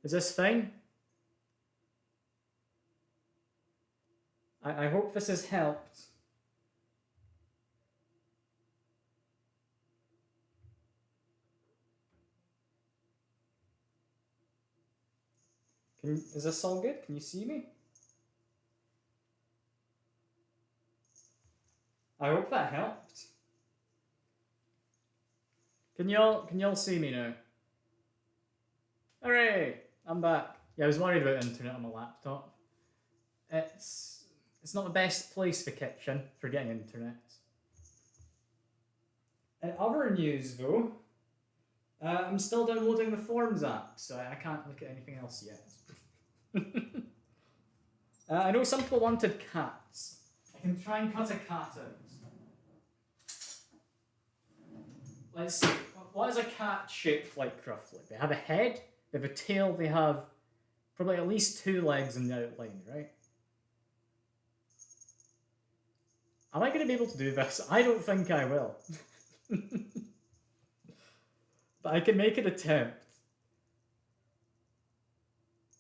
Is this fine? I hope this has helped. Is this all good? Can you see me? I hope that helped. Can y'all see me now? Hooray! I'm back. Yeah, I was worried about internet on my laptop. It's not the best place for kitchen for getting internet. In other news though, I'm still downloading the Forms app, so I can't look at anything else yet. I know some people wanted cats. I can try and cut a cat out. Let's see. What is a cat shaped like roughly? They have a head, they have a tail, they have probably at least 2 legs in the outline, right? Am I going to be able to do this? I don't think I will. But I can make an attempt.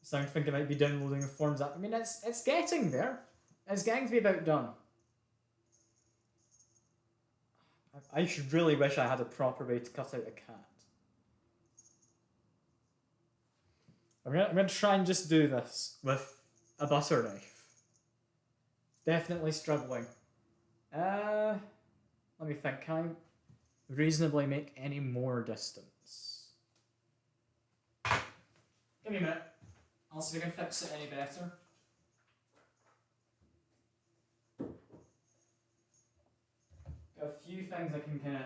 So I think I might be downloading a Forms app. I mean, it's getting there. It's getting to be about done. I should really wish I had a proper way to cut out a cat. I'm gonna try and just do this with a butter knife. Definitely struggling. Let me think. Can I reasonably make any more distance? Give me a minute. I'll see if I can fix it any better. Got a few things I can kind of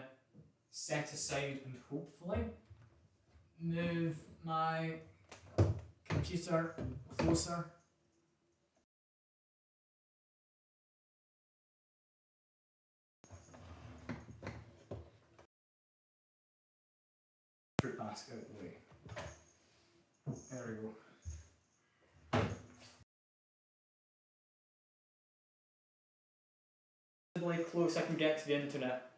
set aside and hopefully move my computer closer. Fruit basket out the way. There we go. Close I can get to the internet.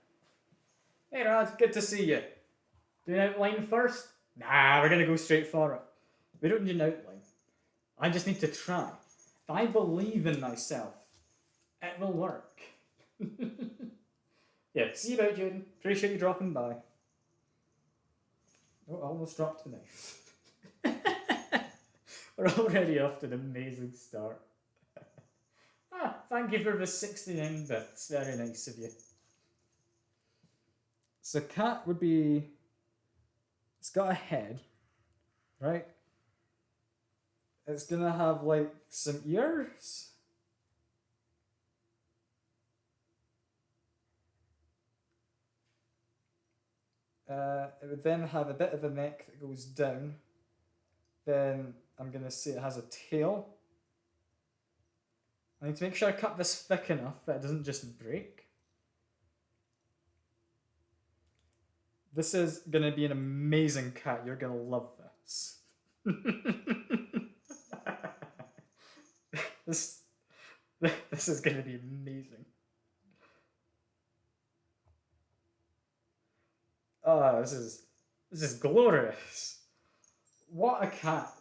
Hey Rad, good to see you. Do an outline first? Nah, we're gonna go straight for it. We don't need an outline. I just need to try. If I believe in myself, it will work. Yeah, see you about, Jaden. Appreciate you dropping by. Oh, I almost dropped the knife. We're already off to an amazing start. Thank you for the 69 bits. Very nice of you. So cat would be... It's got a head, right? It's gonna have like some ears. It would then have a bit of a neck that goes down. Then I'm gonna say it has a tail. I need to make sure I cut this thick enough that it doesn't just break. This is gonna be an amazing cat. You're gonna love this. This is gonna be amazing. Oh, this is glorious. What a cat.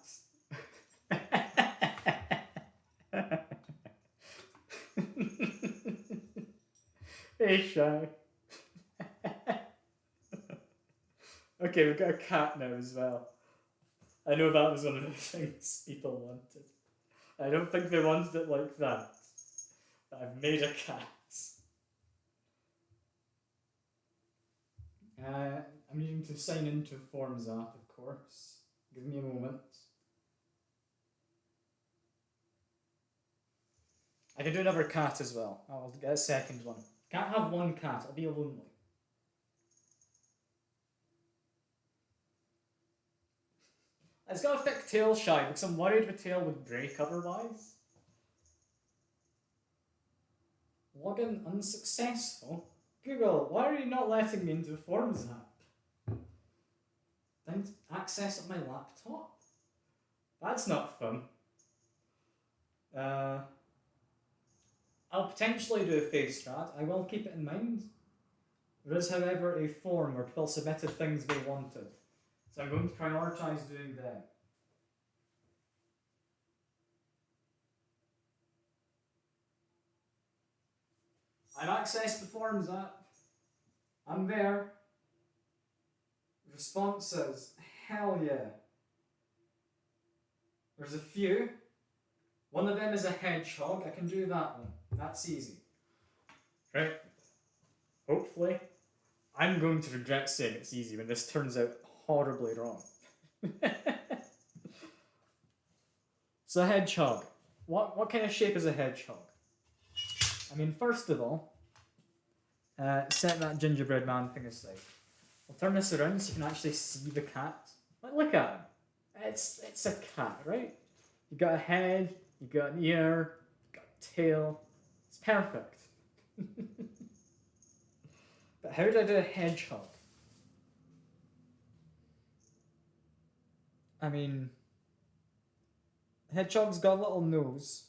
Hey, Shy. Okay, we've got a cat now as well. I know that was one of the things people wanted. I don't think they wanted it like that. But I've made a cat. I'm needing to sign into Forms app, of course. Give me a moment. I can do another cat as well. I'll get a second one. Can't have one cat, I'll be lonely. It's got a thick tail, Shy, because I'm worried the tail would break otherwise. Login unsuccessful? Google, why are you not letting me into the Forms app? Didn't access my laptop? That's not fun. I'll potentially do a face strat. I will keep it in mind. There is, however, a form where people submitted things they wanted. So I'm going to prioritise doing them. I've accessed the forums app. I'm there. Responses. Hell yeah. There's a few. One of them is a hedgehog. I can do that one. That's easy. Right? Hopefully. I'm going to regret saying it's easy when this turns out horribly wrong. So a hedgehog. What kind of shape is a hedgehog? I mean, first of all, set that gingerbread man thing aside. I'll turn this around so you can actually see the cat. Like, look at him. It's a cat, right? You got a head, you got an ear, you got a tail. It's perfect. But how do I do a hedgehog? I mean, hedgehog's got a little nose,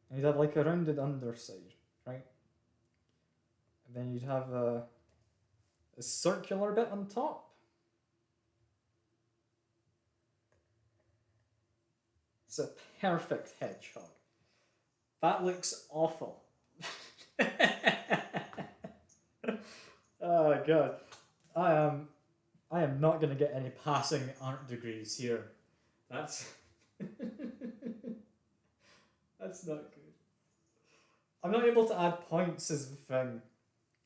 and you'd have like a rounded underside, right? And then you'd have a circular bit on top. It's a perfect hedgehog. That looks awful. Oh god. I am not going to get any passing art degrees here. That's that's not good. I'm not able to add points as the thing.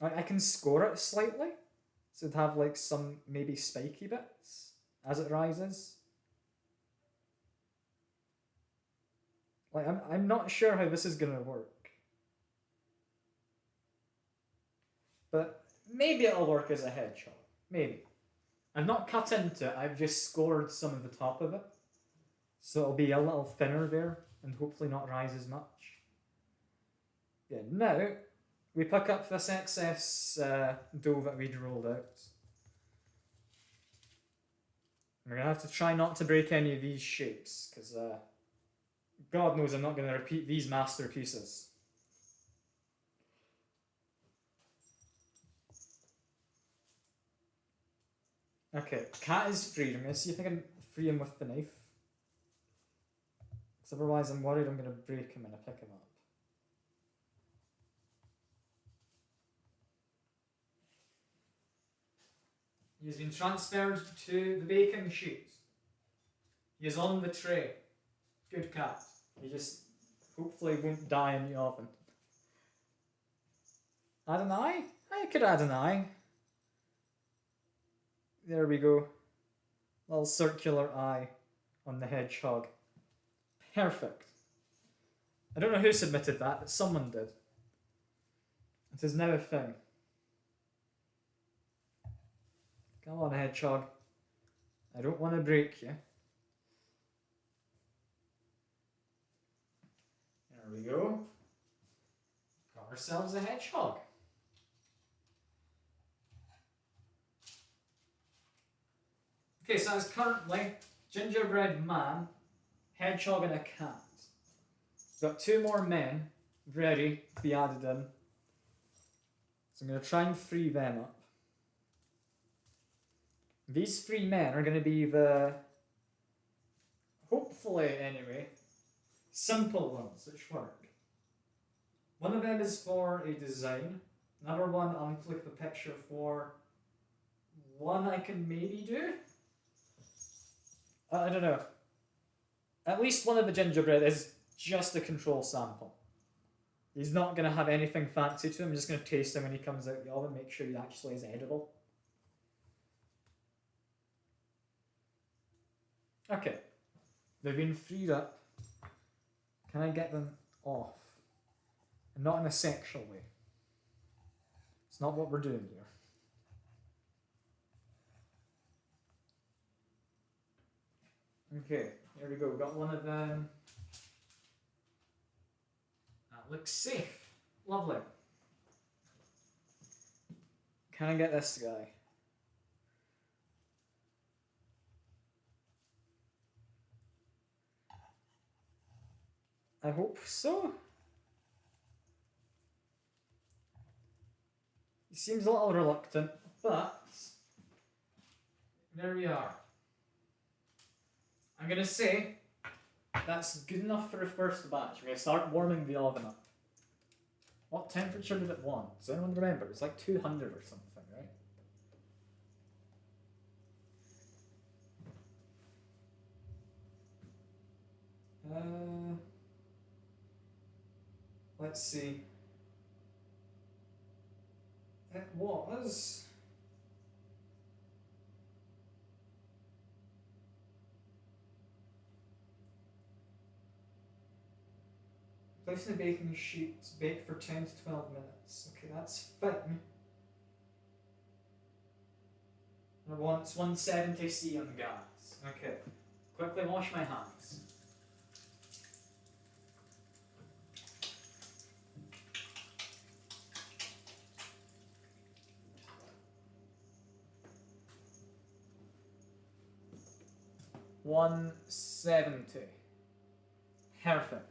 I can score it slightly, so it'd have like some maybe spiky bits as it rises. Like I'm not sure how this is gonna work, but maybe it'll work as a hedgehog. Maybe. I've not cut into it. I've just scored some of the top of it, so it'll be a little thinner there and hopefully not rise as much. Yeah. Now we pick up this excess dough that we'd rolled out. We're going to have to try not to break any of these shapes, because God knows I'm not going to repeat these masterpieces. Okay, cat is freed. I'm going to see if I can free him with the knife. Because otherwise I'm worried I'm going to break him when I pick him up. He has been transferred to the baking sheet. He is on the tray. Good cat. He just hopefully won't die in the oven. Add an eye? I could add an eye. There we go. Little circular eye on the hedgehog. Perfect. I don't know who submitted that, but someone did. It is now a thing. Come on, hedgehog. I don't want to break you. There we go. Got ourselves a hedgehog. Okay, so it's currently gingerbread man, hedgehog and a cat. We've got two more men ready to be added in. So I'm going to try and free them up. These three men are going to be the, hopefully anyway, simple ones which work. One of them is for a design. Another one I'll need to look at the picture for. One I can maybe do. I don't know. At least one of the gingerbread is just a control sample. He's not going to have anything fancy to him. I'm just going to taste him when he comes out of the oven, make sure he actually is edible. Okay, they've been freed up. Can I get them off? And not in a sexual way. It's not what we're doing here. Okay, here we go. Got one of them. That looks safe. Lovely. Can I get this guy? I hope so. He seems a little reluctant, but there we are. I'm going to say that's good enough for a first batch. We're going to start warming the oven up. What temperature did it want? Does anyone remember? It's like 200 or something, right? Let's see. It was... Place in the baking sheet, bake for 10 to 12 minutes. Okay, that's fine. And I want 170C on the gas. Okay, quickly wash my hands. $170. Perfect.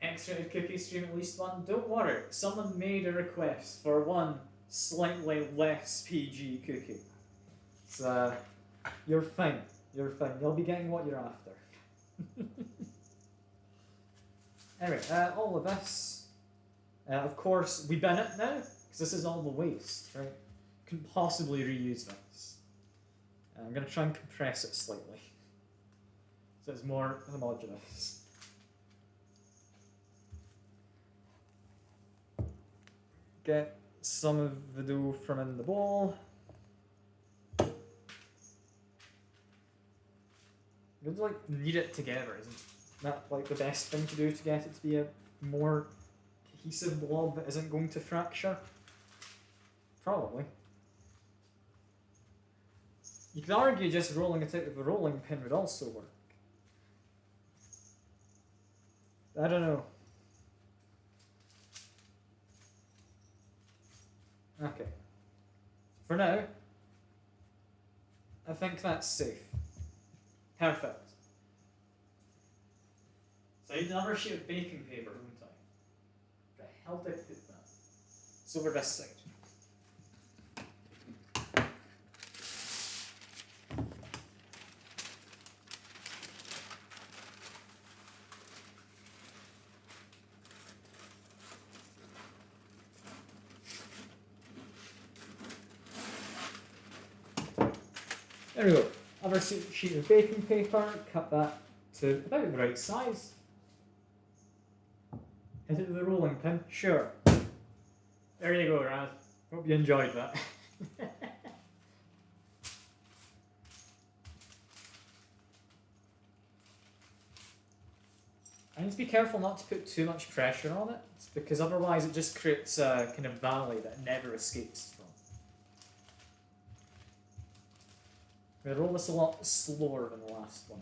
X-rated cookie stream at least one. Don't worry, someone made a request for one slightly less PG cookie. So, you're fine. You're fine. You'll be getting what you're after. Anyway, all of this. Of course, we bin it now, because this is all the waste, right? Couldn't possibly reuse this. I'm going to try and compress it slightly, so it's more homogeneous. Get some of the dough from in the bowl. You have to like knead it together, isn't that like the best thing to do to get it to be a more cohesive blob that isn't going to fracture? Probably. You could argue just rolling it out with a rolling pin would also work. I don't know. Okay. For now, I think that's safe. Perfect. So I need another sheet of baking paper, don't I? Where the hell did I put that? It's over this side. There we go. Other sheet of baking paper, cut that to about the right size. Hit it with a rolling pin? Sure. There you go, Raz. Hope you enjoyed that. I need to be careful not to put too much pressure on it, because otherwise it just creates a kind of valley that it never escapes from. I'm going to roll this a lot slower than the last one.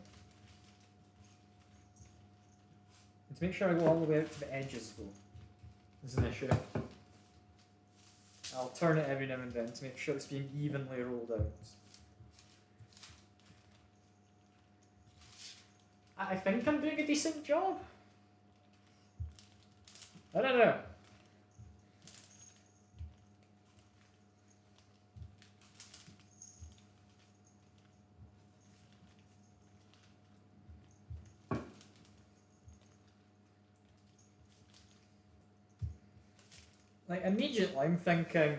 And to make sure I go all the way out to the edges though, is an issue. I'll turn it every now and then to make sure it's being evenly rolled out. I think I'm doing a decent job. I don't know. Like, immediately I'm thinking,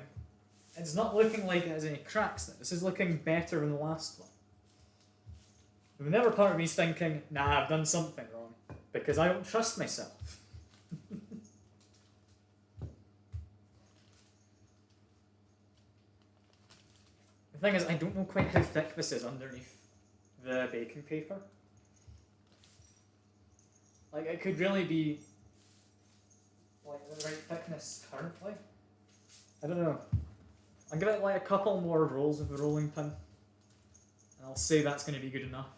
it's not looking like it has any cracks in it. This is looking better than the last one. But the other part of me is thinking, nah, I've done something wrong, because I don't trust myself. The thing is, I don't know quite how thick this is underneath the baking paper. Like, it could really be like the right thickness currently. I don't know. I'll give it like a couple more rolls of the rolling pin, and I'll say that's going to be good enough.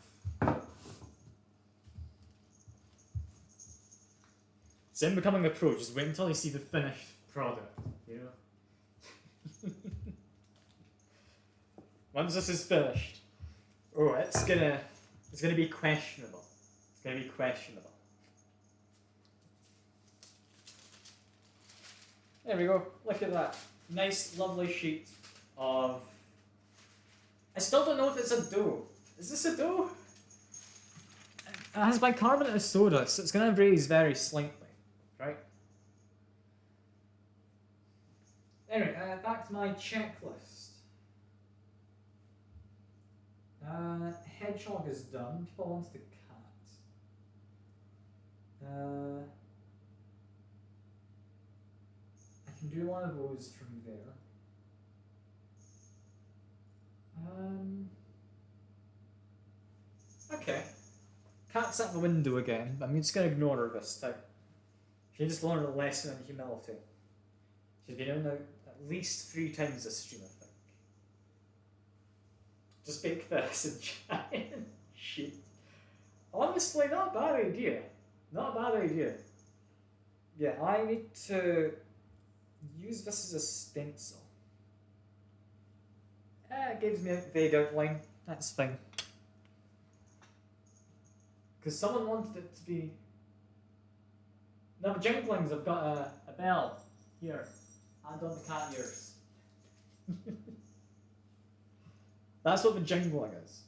So in becoming a pro, just wait until you see the finished product, you know? Once this is finished, oh, it's gonna be questionable. It's gonna be questionable. There we go. Look at that. Nice, lovely sheet of... I still don't know if it's a dough. Is this a dough? It has bicarbonate of soda, so it's going to raise very slightly, right? Anyway, back to my checklist. Hedgehog is done. People want the cat. I can do one of those from there. Okay. Cat's at the window again. I'm just going to ignore her this time. She just learned a lesson in humility. She's been in at least 3 times this stream, I think. Just bake this and try and shoot. Honestly, not a bad idea. Not a bad idea. Yeah, I need to use this as a stencil. It gives me a vague outline. That's fine. Because someone wanted it to be... Now, the jinglings, I've got a bell here. And on the cat ears. That's what the jingling is.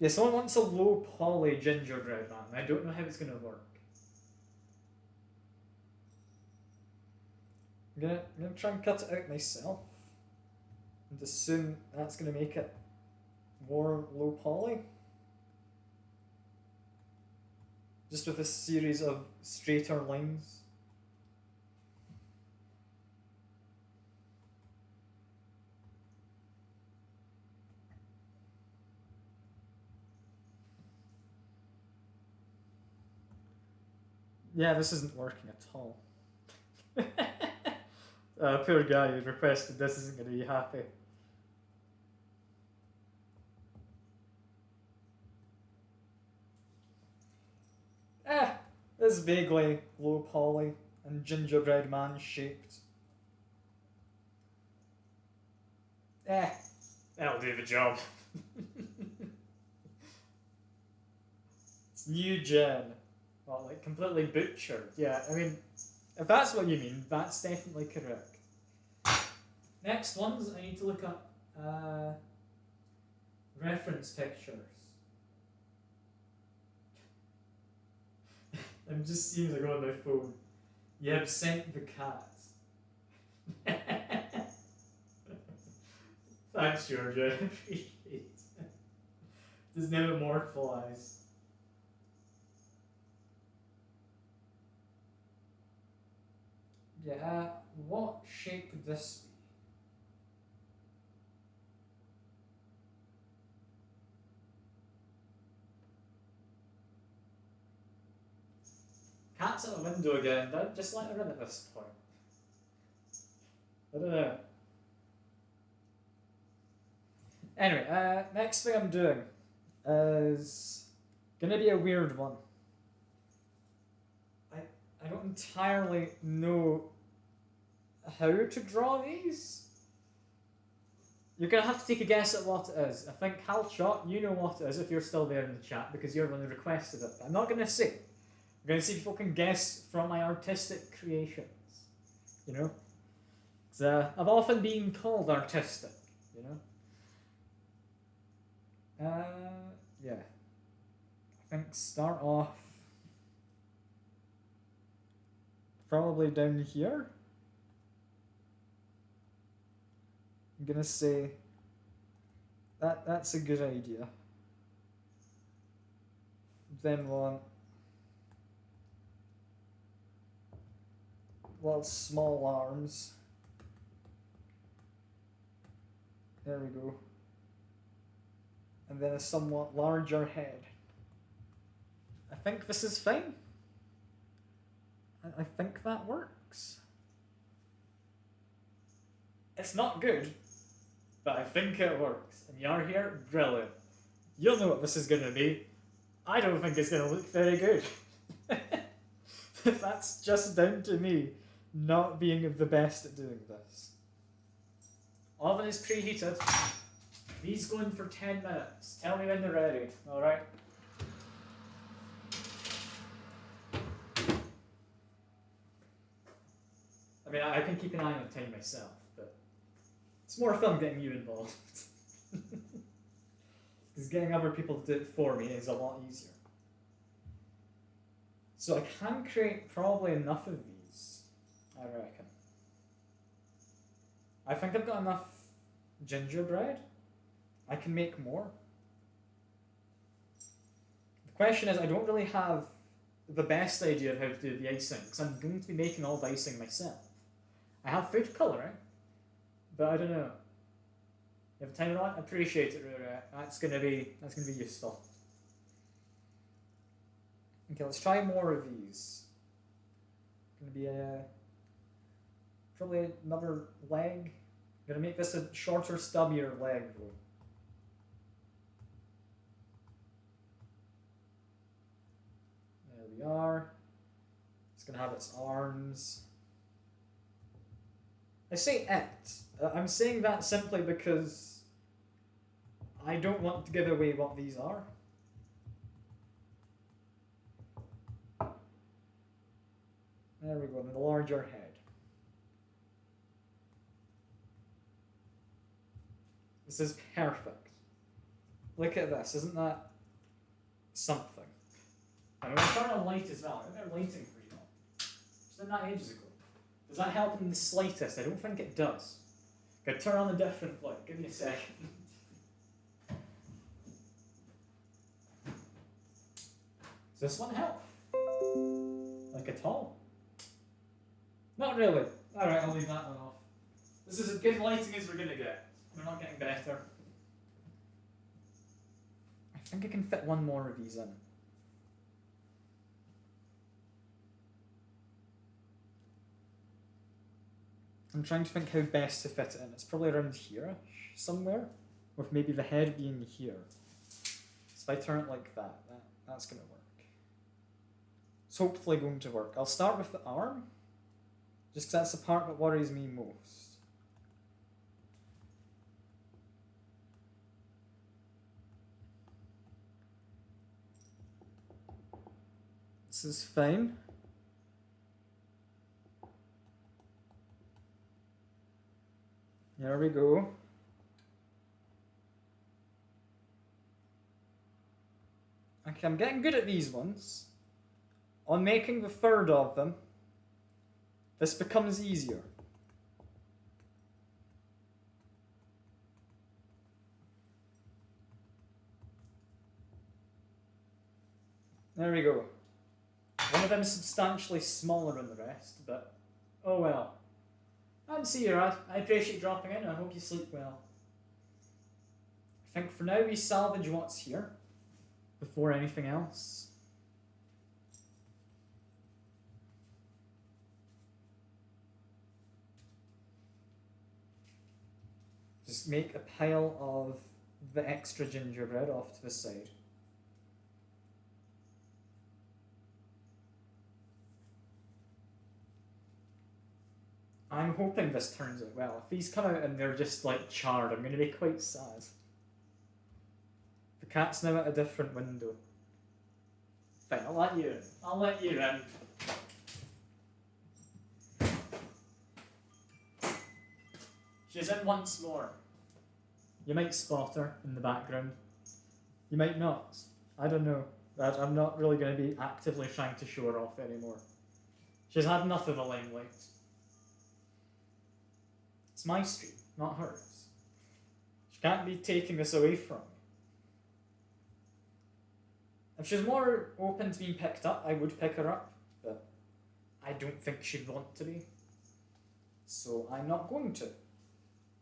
Yeah, someone wants a low poly gingerbread man, and I don't know how it's going to work. I'm gonna try and cut it out myself. And assume that's going to make it more low poly. Just with a series of straighter lines. Yeah, this isn't working at all. Poor guy who requested this isn't going to be happy. This vaguely low poly and gingerbread man shaped. That'll do the job. It's new gen. Well, like completely butchered. Yeah, I mean, if that's what you mean, that's definitely correct. Next ones, I need to look up reference pictures. I'm just seeing as I go on my phone. You have sent the cat. Thanks, George. I appreciate it. Does never immortalize. Yeah, what shape could this be? Cat's at the window again. Don't just let her in at this point. I don't know. Anyway, next thing I'm doing is gonna be a weird one. I don't entirely know how to draw these. You're gonna have to take a guess at what it is. I think Halshot, you know what it is if you're still there in the chat because you're the one who requested it. I'm not gonna say. I'm gonna see if people can guess from my artistic creations. You know? 'Cause, I've often been called artistic, you know? Yeah. I think start off probably down here. I'm gonna say that's a good idea. Then one little small arms. There we go. And then a somewhat larger head. I think this is fine. I think that works. It's not good, but I think it works. And you're here, brilliant. You'll know what this is going to be. I don't think it's going to look very good. That's just down to me not being the best at doing this. Oven is preheated. These go in for 10 minutes. Tell me when they're ready, alright? I mean, I can keep an eye on the time myself, but it's more fun getting you involved. Because getting other people to do it for me is a lot easier. So I can create probably enough of these, I reckon. I think I've got enough gingerbread. I can make more. The question is, I don't really have the best idea of how to do the icing, because I'm going to be making all the icing myself. I have food colouring, but I don't know. You have time on? I appreciate it, Rura. That's gonna be useful. Okay, let's try more of these. Gonna be probably another leg. Gonna make this a shorter, stubbier leg though. There we are. It's gonna have its arms. I say it. I'm saying that simply because I don't want to give away what these are. There we go, and the larger head. This is perfect. Look at this, isn't that something? I'm going to turn on light as well. I think they're lighting for you all. Just did that ages ago. Does that help in the slightest? I don't think it does. Gotta turn on a different light. Give me a second. Does this one help? Like at all? Not really. Alright, I'll leave that one off. This is as good lighting as we're gonna get. We're not getting better. I think I can fit one more of these in. I'm trying to think how best to fit it in. It's probably around here-ish, somewhere, with maybe the head being here. So if I turn it like that, that's going to work. It's hopefully going to work. I'll start with the arm, just because that's the part that worries me most. This is fine. There we go. Okay, I'm getting good at these ones. On making the third of them, this becomes easier. There we go. One of them is substantially smaller than the rest, but oh well. And see you, Rad. I appreciate dropping in. I hope you sleep well. I think for now we salvage what's here before anything else. Just make a pile of the extra gingerbread off to the side. I'm hoping this turns out well. If these come out and they're just like charred, I'm going to be quite sad. The cat's now at a different window. Fine, I'll let you in. I'll let you in. She's in once more. You might spot her in the background. You might not. I don't know. I'm not really going to be actively trying to show her off anymore. She's had enough of the limelight. It's my stream, not hers. She can't be taking this away from me. If she's more open to being picked up, I would pick her up, but I don't think she'd want to be. So I'm not going to,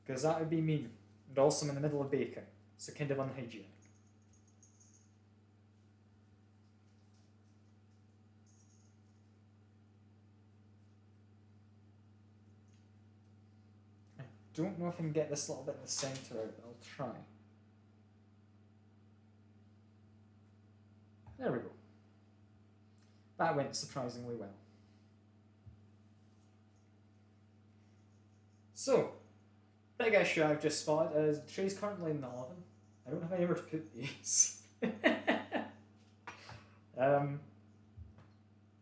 because that would be mean. And also I'm in the middle of baking, so kind of unhygienic. I don't know if I can get this little bit in the centre out, but I'll try. There we go. That went surprisingly well. So, big issue I've just spotted is the tray's currently in the oven. I don't have anywhere to put these. Oh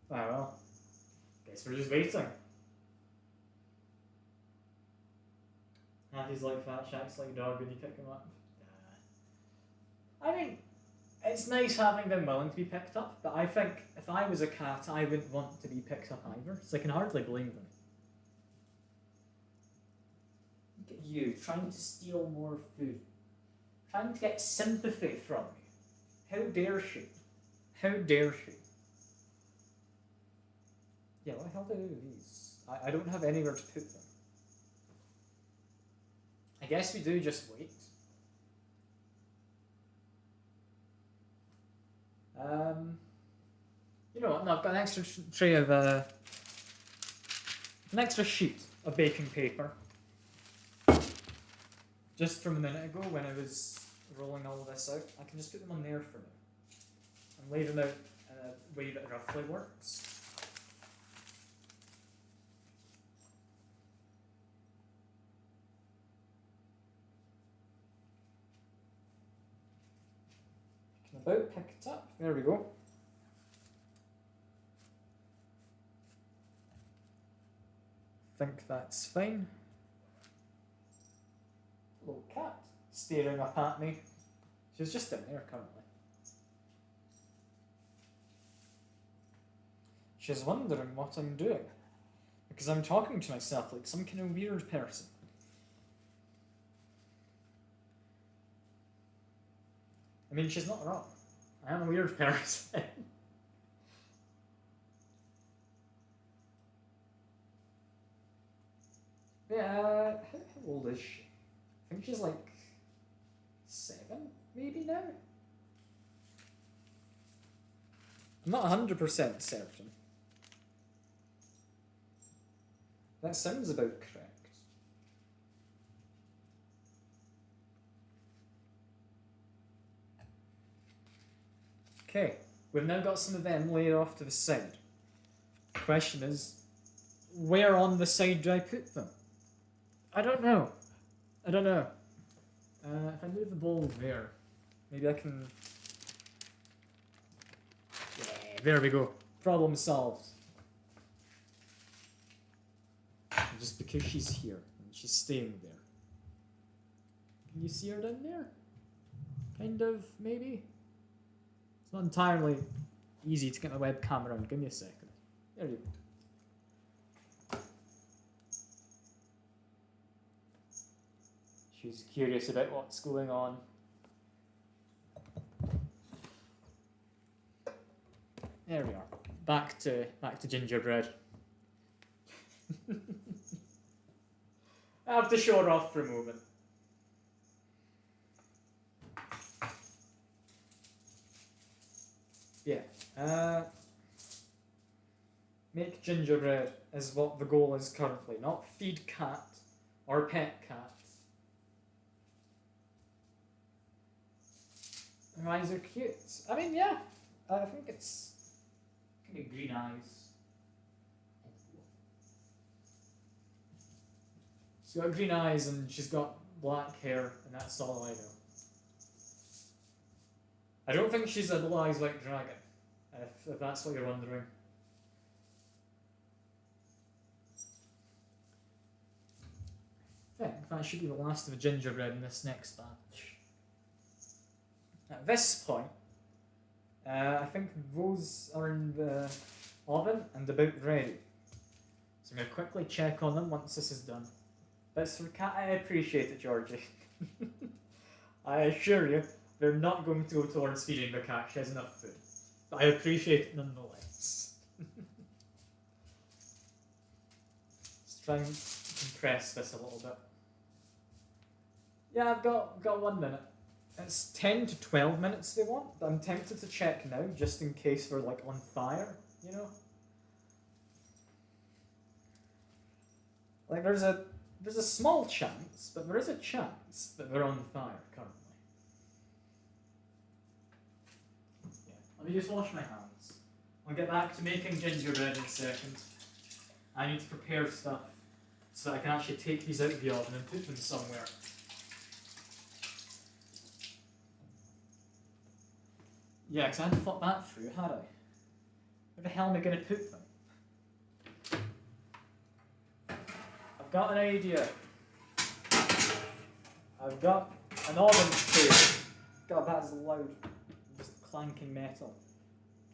well. Guess we're just waiting. He's like that, Shaq's like dog when you pick him up. I mean, it's nice having them willing to be picked up, but I think if I was a cat, I wouldn't want to be picked up either, so I can hardly blame them. Look at you, trying to steal more food. Trying to get sympathy from me. How dare she? How dare she? Yeah, what the hell do I do with these? I don't have anywhere to put them. I guess we do just wait. You know what? No, I've got an extra tray of an extra sheet of baking paper. Just from a minute ago when I was rolling all of this out, I can just put them on there for now and lay them out in a way that roughly works. I can about pick it up. There we go. Think that's fine. Little cat staring up at me. She's just in there currently. She's wondering what I'm doing. Because I'm talking to myself like some kind of weird person. I mean, she's not wrong. I am a weird person. Yeah, how old is she? I think she's like 7, maybe now? I'm not 100% certain. That sounds about correct. Okay, we've now got some of them laid off to the side. The question is, where on the side do I put them? I don't know. I don't know. If I move the bowl there, maybe I can... Yeah, there we go. Problem solved. Just because she's here, and she's staying there. Can you see her down there? Kind of, maybe? It's not entirely easy to get my webcam around. Give me a second. There you go. She's curious about what's going on. There we are. Back to gingerbread. I have to show her off for a moment. Yeah. Make gingerbread is what the goal is currently. Not feed cat or pet cat. Her eyes are cute. I mean, yeah. I think it's kind of green eyes. She's got green eyes and she's got black hair, and that's all I know. I don't think she's a blue eyes white dragon, if that's what you're wondering. I think that should be the last of the gingerbread in this next batch. At this point, I think those are in the oven and about ready. So I'm going to quickly check on them once this is done. But for the cat, I appreciate it, Georgie. I assure you, they're not going to go towards feeding the cat. She has enough food. But I appreciate it nonetheless. Let's try and compress this a little bit. Yeah, I've got 1 minute. It's 10 to 12 minutes they want, but I'm tempted to check now, just in case they're like on fire, you know? Like there's a small chance, but there is a chance that they're on fire currently. Yeah, let me just wash my hands. I'll get back to making gingerbread in a second. I need to prepare stuff so that I can actually take these out of the oven and put them somewhere. Yeah, because I had to thought that through, had I? Where the hell am I going to put them? I've got an idea. I've got an oven tray God, that is loud. Just clanking metal.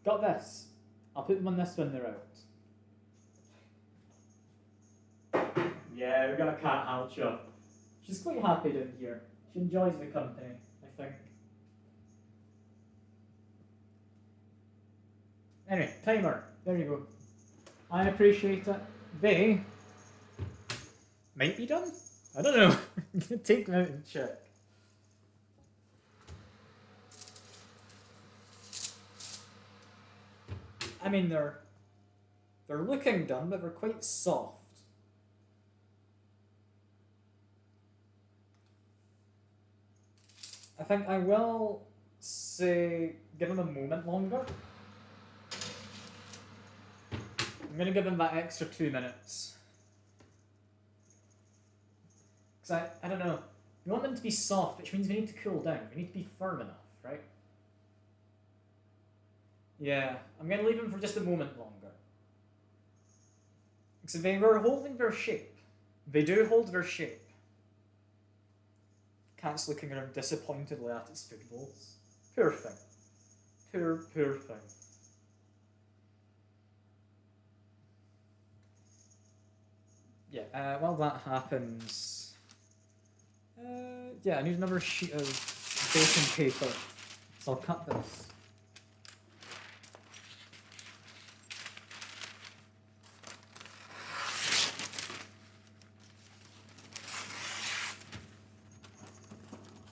Got this. I'll put them on this when they're out. Yeah, we got a cat, Alcha. She's quite happy down here. She enjoys the company, I think. Anyway, timer. There you go. I appreciate it. They might be done. I don't know. I'm gonna take them out and check. I mean, they're looking done, but they're quite soft. I think I will say give them a moment longer. I'm gonna give them that extra 2 minutes. Because I don't know. We want them to be soft, which means we need to cool down. We need to be firm enough, right? Yeah, I'm going to leave them for just a moment longer. So they were holding their shape. They do hold their shape. Cat's looking around disappointedly at its food bowls. Poor thing. Poor thing. Yeah, while that happens... yeah, I need another sheet of baking paper. So I'll cut this.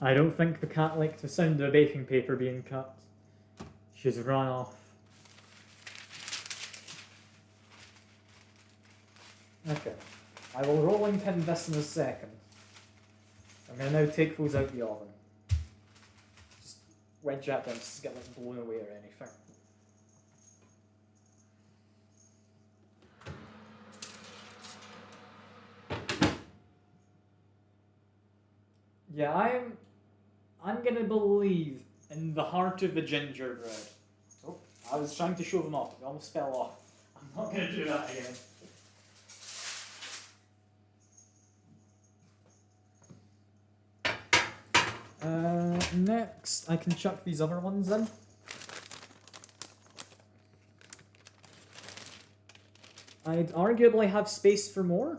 I don't think the cat liked the sound of baking paper being cut. She's run off. Okay. I will rolling pin this in a second. I'm going to now take those out the oven. Just wedge at them to get like blown away or anything. Yeah, I'm going to believe in the heart of the gingerbread. Oh, I was trying to show them off. It almost fell off. I'm not going to do that again. Next, I can chuck these other ones in. I'd arguably have space for more.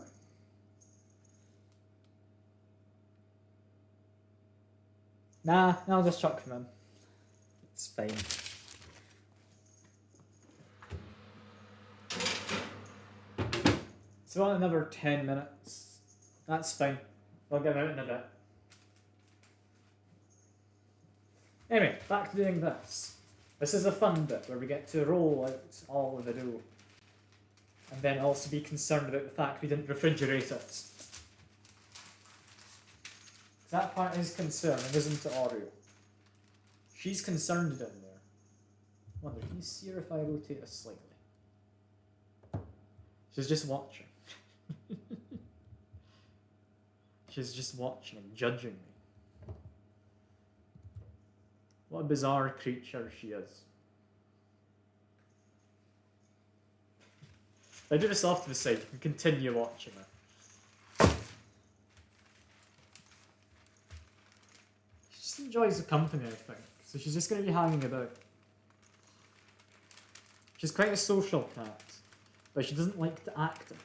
Nah, I'll just chuck them in. It's fine. So on another 10 minutes. That's fine. I'll get them out in a bit. Anyway, back to doing this. This is a fun bit where we get to roll out all of the dough. And then also be concerned about the fact we didn't refrigerate it. That part is concerning, isn't it, Oreo? She's concerned down there. Wonder, can you see her if I rotate this slightly? She's just watching. She's just watching and judging me. What a bizarre creature she is. If I do this off to the side, you can continue watching her. She just enjoys the company, I think. So she's just going to be hanging about. She's quite a social cat, but she doesn't like to act it.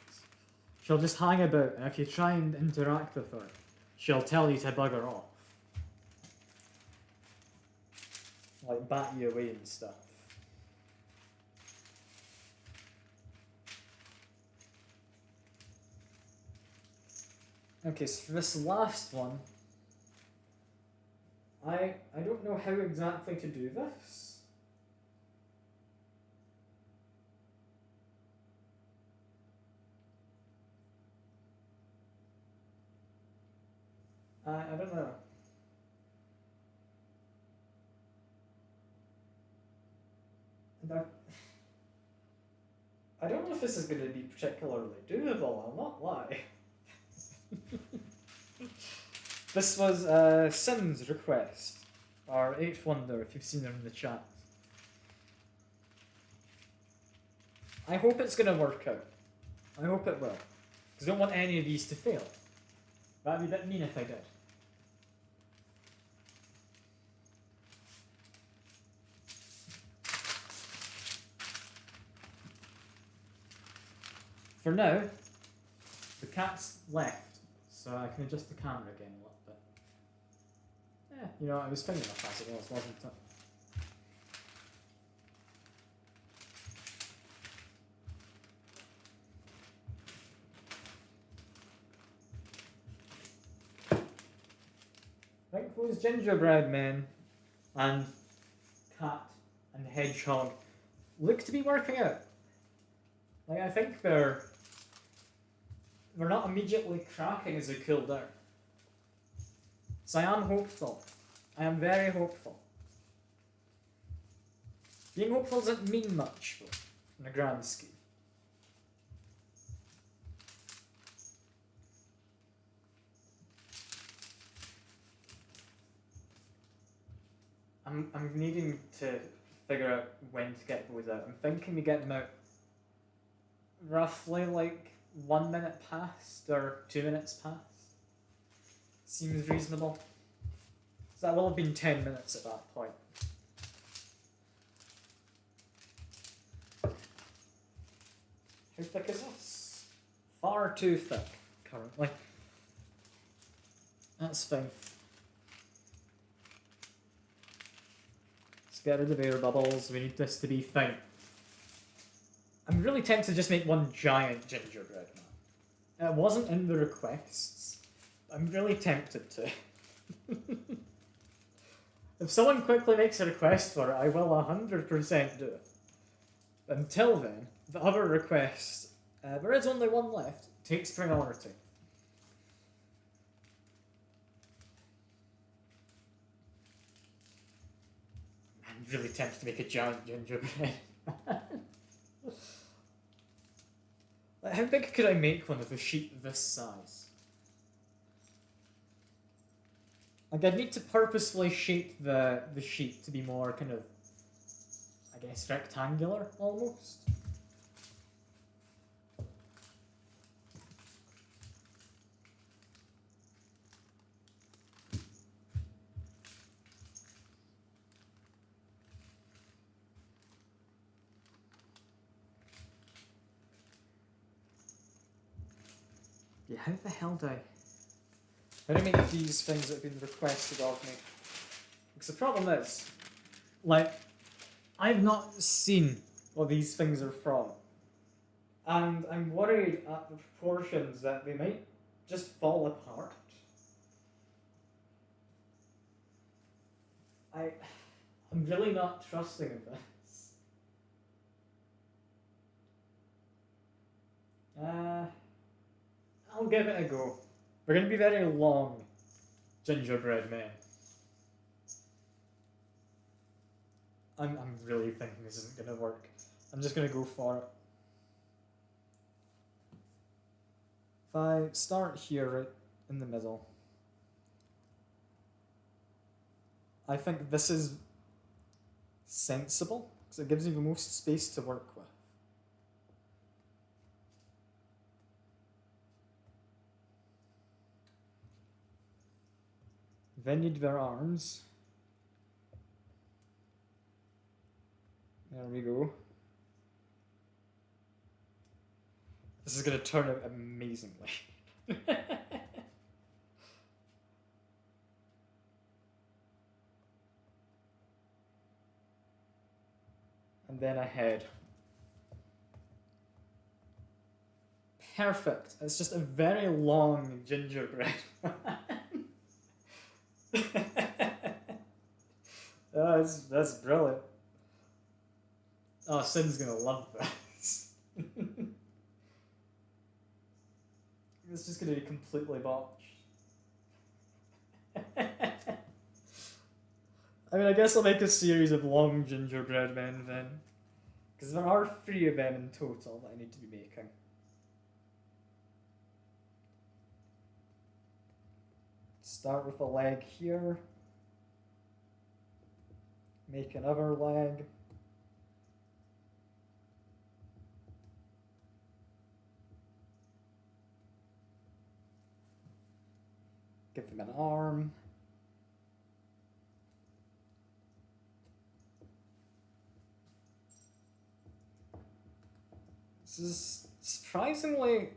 She'll just hang about, and if you try and interact with her, she'll tell you to bugger off. Like bat you away and stuff. Okay, so for this last one, I don't know how exactly to do this. I don't know. I don't know if this is going to be particularly doable, I'll not lie. This was Sin's request, or H Wonder if you've seen her in the chat. I hope it's going to work out. I hope it will. Because I don't want any of these to fail. That'd be a bit mean if I did. For now, the cat's left, so I can adjust the camera again a little bit. Yeah, you know, it was fine enough as it was, wasn't it? I think those gingerbread men and cat and hedgehog look to be working out. Like, I think they're not immediately cracking as they cool down. So I am hopeful. I am very hopeful. Being hopeful doesn't mean much, though, in a grand scheme. I'm needing to figure out when to get those out. I'm thinking we get them out roughly like 1 minute past or 2 minutes past. Seems reasonable. So that will have been 10 minutes at that point. How thick is this? Far too thick, currently. That's fine. Let's get rid of air bubbles. We need this to be fine. I'm really tempted to just make one giant gingerbread man. It wasn't in the requests. I'm really tempted to. If someone quickly makes a request for it, I will 100% do it. Until then, the other request, there is only one left, takes priority. I'm really tempted to make a giant gingerbread. Like, how big could I make one of a sheet this size? Like, I'd need to purposefully shape the sheet to be more kind of, I guess, rectangular, almost. Yeah, how the hell do I make these things that have been requested of me? Because the problem is, like, I've not seen what these things are from. And I'm worried at the proportions that they might just fall apart. I'm really not trusting of this. I'll give it a go. We're going to be very long gingerbread men. I'm really thinking this isn't going to work. I'm just going to go for it. If I start here right in the middle, I think this is sensible because it gives me the most space to work with. Then need their arms. There we go. This is going to turn out amazingly. And then a head. Perfect. It's just a very long gingerbread. That's brilliant. Oh, Sin's gonna love this. It's just gonna be completely botched. I mean, I guess I'll make a series of long gingerbread men then. Because there are 3 of them in total that I need to be making. Start with a leg here. Make another leg. Give them an arm. This is surprisingly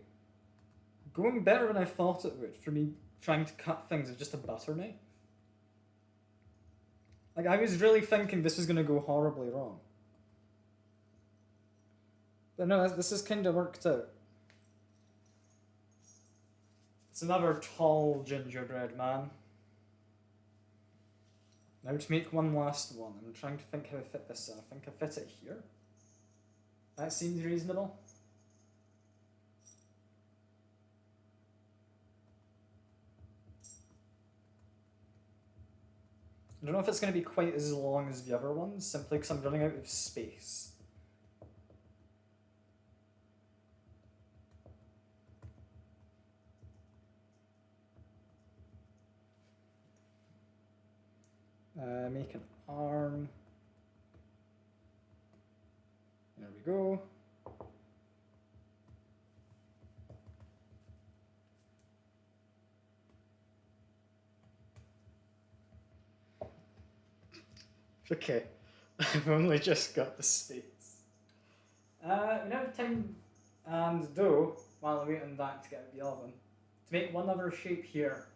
going better than I thought it would for me trying to cut things with just a butter knife. Like, I was really thinking this was going to go horribly wrong. But no, this has kind of worked out. It's another tall gingerbread man. Now to make one last one, I'm trying to think how to fit this in. I think I fit it here. That seems reasonable. I don't know if it's going to be quite as long as the other ones, simply because I'm running out of space. Make an arm. There we go. Okay, I've only just got the space. We now have time and dough while I'm waiting that to get out of the oven to make one other shape here.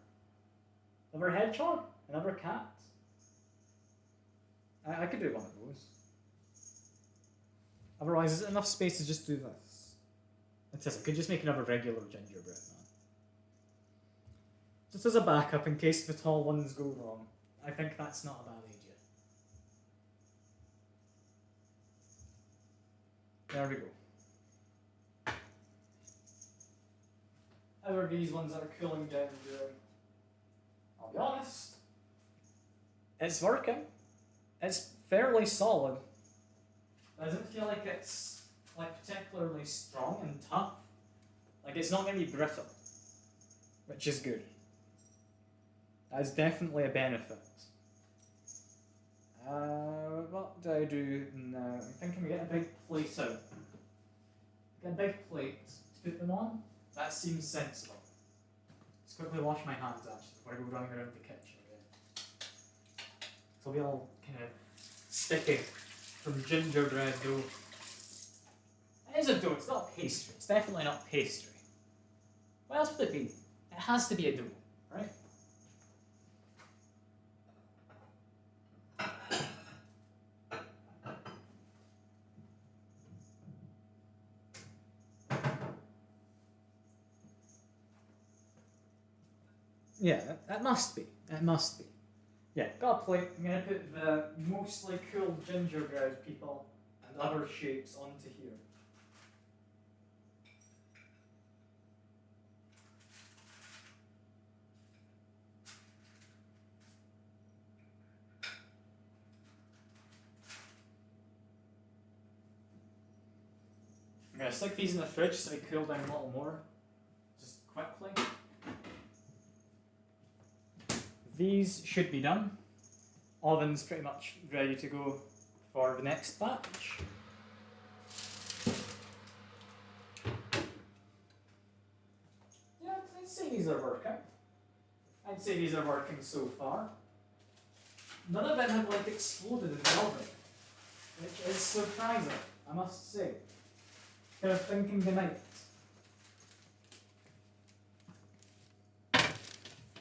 Another hedgehog? Another cat? I could do one of those. Otherwise, is it enough space to just do this? It says I could just make another regular gingerbread man. Just as a backup in case the tall ones go wrong. I think that's not a bad idea. There we go. How are these ones that are cooling down doing? I'll be honest. It's working. It's fairly solid. It doesn't feel like it's particularly strong and tough. Like it's not going to be brittle, which is good. That is definitely a benefit. What do I do now? I'm thinking we get a big plate out. Get a big plate to put them on. That seems sensible. Let's quickly wash my hands actually before I go running around the kitchen again. So we all kind of sticky from gingerbread dough. It is a dough, it's not pastry. It's definitely not pastry. What else would it be? It has to be a dough, right? Yeah, that must be. It must be. Yeah, got a plate. I'm going to put the mostly cool gingerbread people and other shapes onto here. I'm going to stick these in the fridge so they cool down a little more. Just quickly. These should be done. Oven's pretty much ready to go for the next batch. Yeah, I'd say these are working. I'd say these are working so far. None of them have exploded in the oven, which is surprising, I must say. Kind of thinking the night.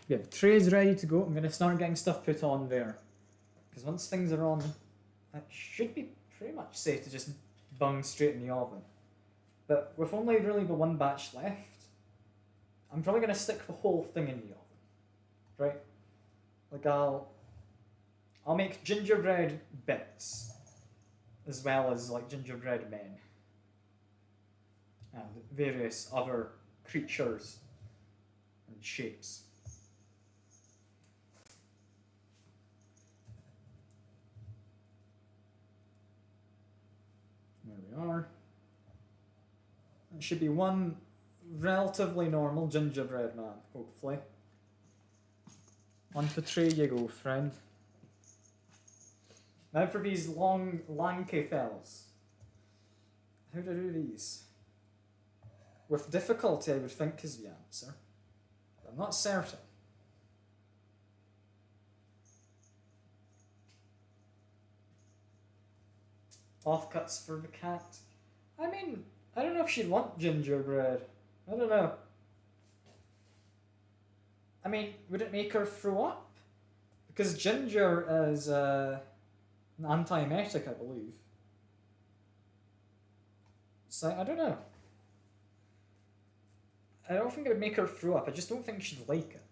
Yeah, the tray is ready to go. I'm going to start getting stuff put on there. Because once things are on, it should be pretty much safe to just bung straight in the oven. But with only really the one batch left, I'm probably going to stick the whole thing in the oven. Right? Like I'll make gingerbread bits, as well as gingerbread men. And various other creatures and shapes. There we are. It should be one relatively normal gingerbread man, hopefully. Onto the tray you go, friend. Now for these long, lanky fellas. How do I do these? With difficulty, I would think is the answer. But I'm not certain. Offcuts for the cat. I mean, I don't know if she'd want gingerbread. I don't know. I mean, would it make her throw up? Because ginger is an antiemetic, I believe. So I don't know. I don't think it would make her throw up. I just don't think she'd like it.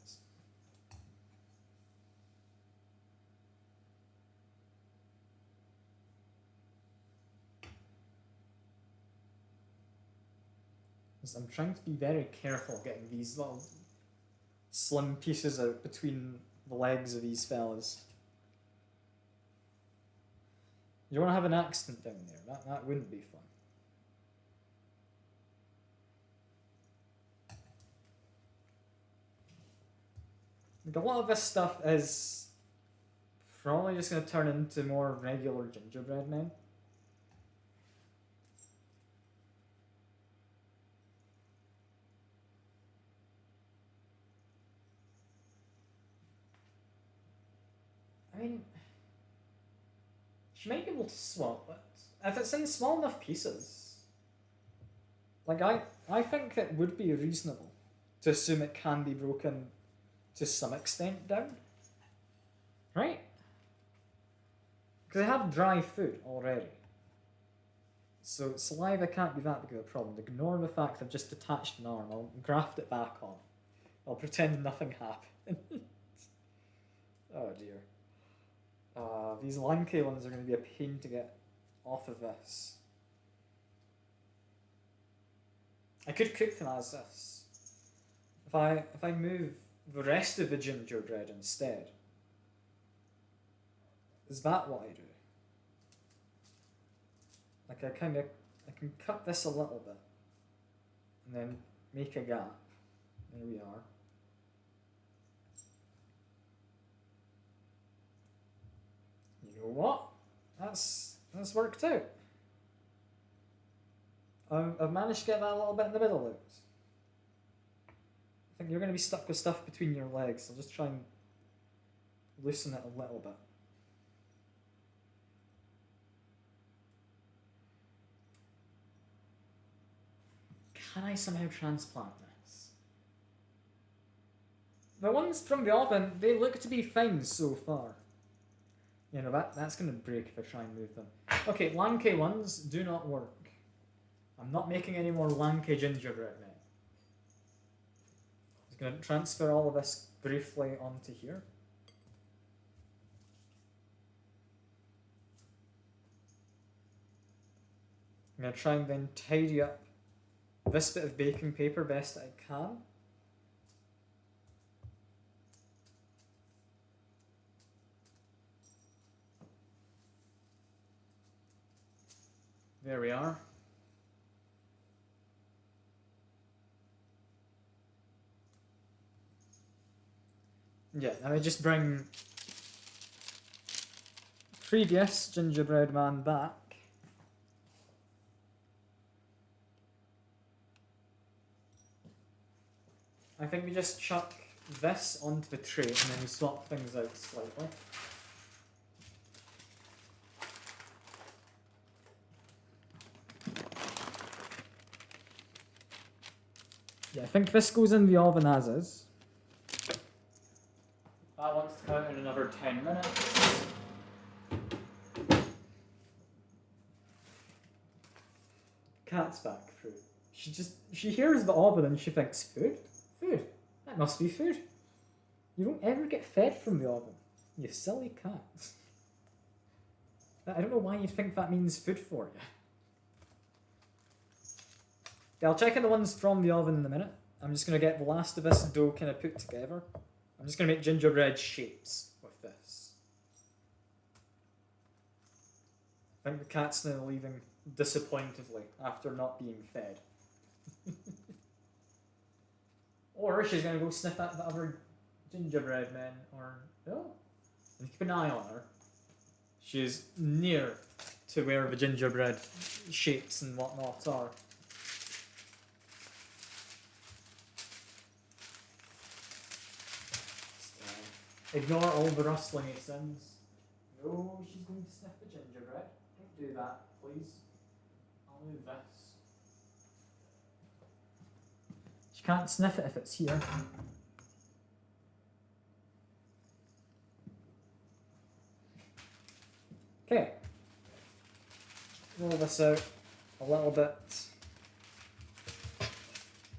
I'm trying to be very careful getting these little slim pieces out between the legs of these fellas. You don't want to have an accident down there. That wouldn't be fun. Like, a lot of this stuff is probably just going to turn into more regular gingerbread men. I mean, she might be able to swap it. If it's in small enough pieces. Like, I think it would be reasonable to assume it can be broken to some extent down. Right? Because I have dry food already. So saliva can't be that big of a problem. Ignore the fact I've just detached an arm. I'll graft it back on. I'll pretend nothing happened. Oh dear. These lanky ones are going to be a pain to get off of this. I could cook them as this. If I move the rest of the gingerbread instead, is that what I do? Like I can cut this a little bit, and then make a gap. There we are. You know what? That's worked out. I've managed to get that a little bit in the middle out. I think you're going to be stuck with stuff between your legs. I'll just try and loosen it a little bit. Can I somehow transplant this? The ones from the oven, they look to be fine so far. You know, that's going to break if I try and move them. Okay, lanky ones do not work. I'm not making any more lanky gingerbread now. I'm just going to transfer all of this briefly onto here. I'm going to try and then tidy up this bit of baking paper best I can. There we are. Yeah, now I just bring previous gingerbread man back. I think we just chuck this onto the tray and then we swap things out slightly. Yeah, I think this goes in the oven as is. That wants to come out in another 10 minutes. Cat's back through. She hears the oven and she thinks, food? Food? That must be food. You don't ever get fed from the oven. You silly cat. I don't know why you think that means food for you. Okay, I'll check in the ones from the oven in a minute. I'm just going to get the last of this dough kind of put together. I'm just going to make gingerbread shapes with this. I think the cat's now leaving disappointedly after not being fed. Or she's going to go sniff at the other gingerbread men, or no. And keep an eye on her. She's near to where the gingerbread shapes and whatnot are. Ignore all the rustling it sends. No, she's going to sniff the gingerbread. Don't do that, please. I'll move this. can't sniff it if it's here. Okay. Roll this out a little bit.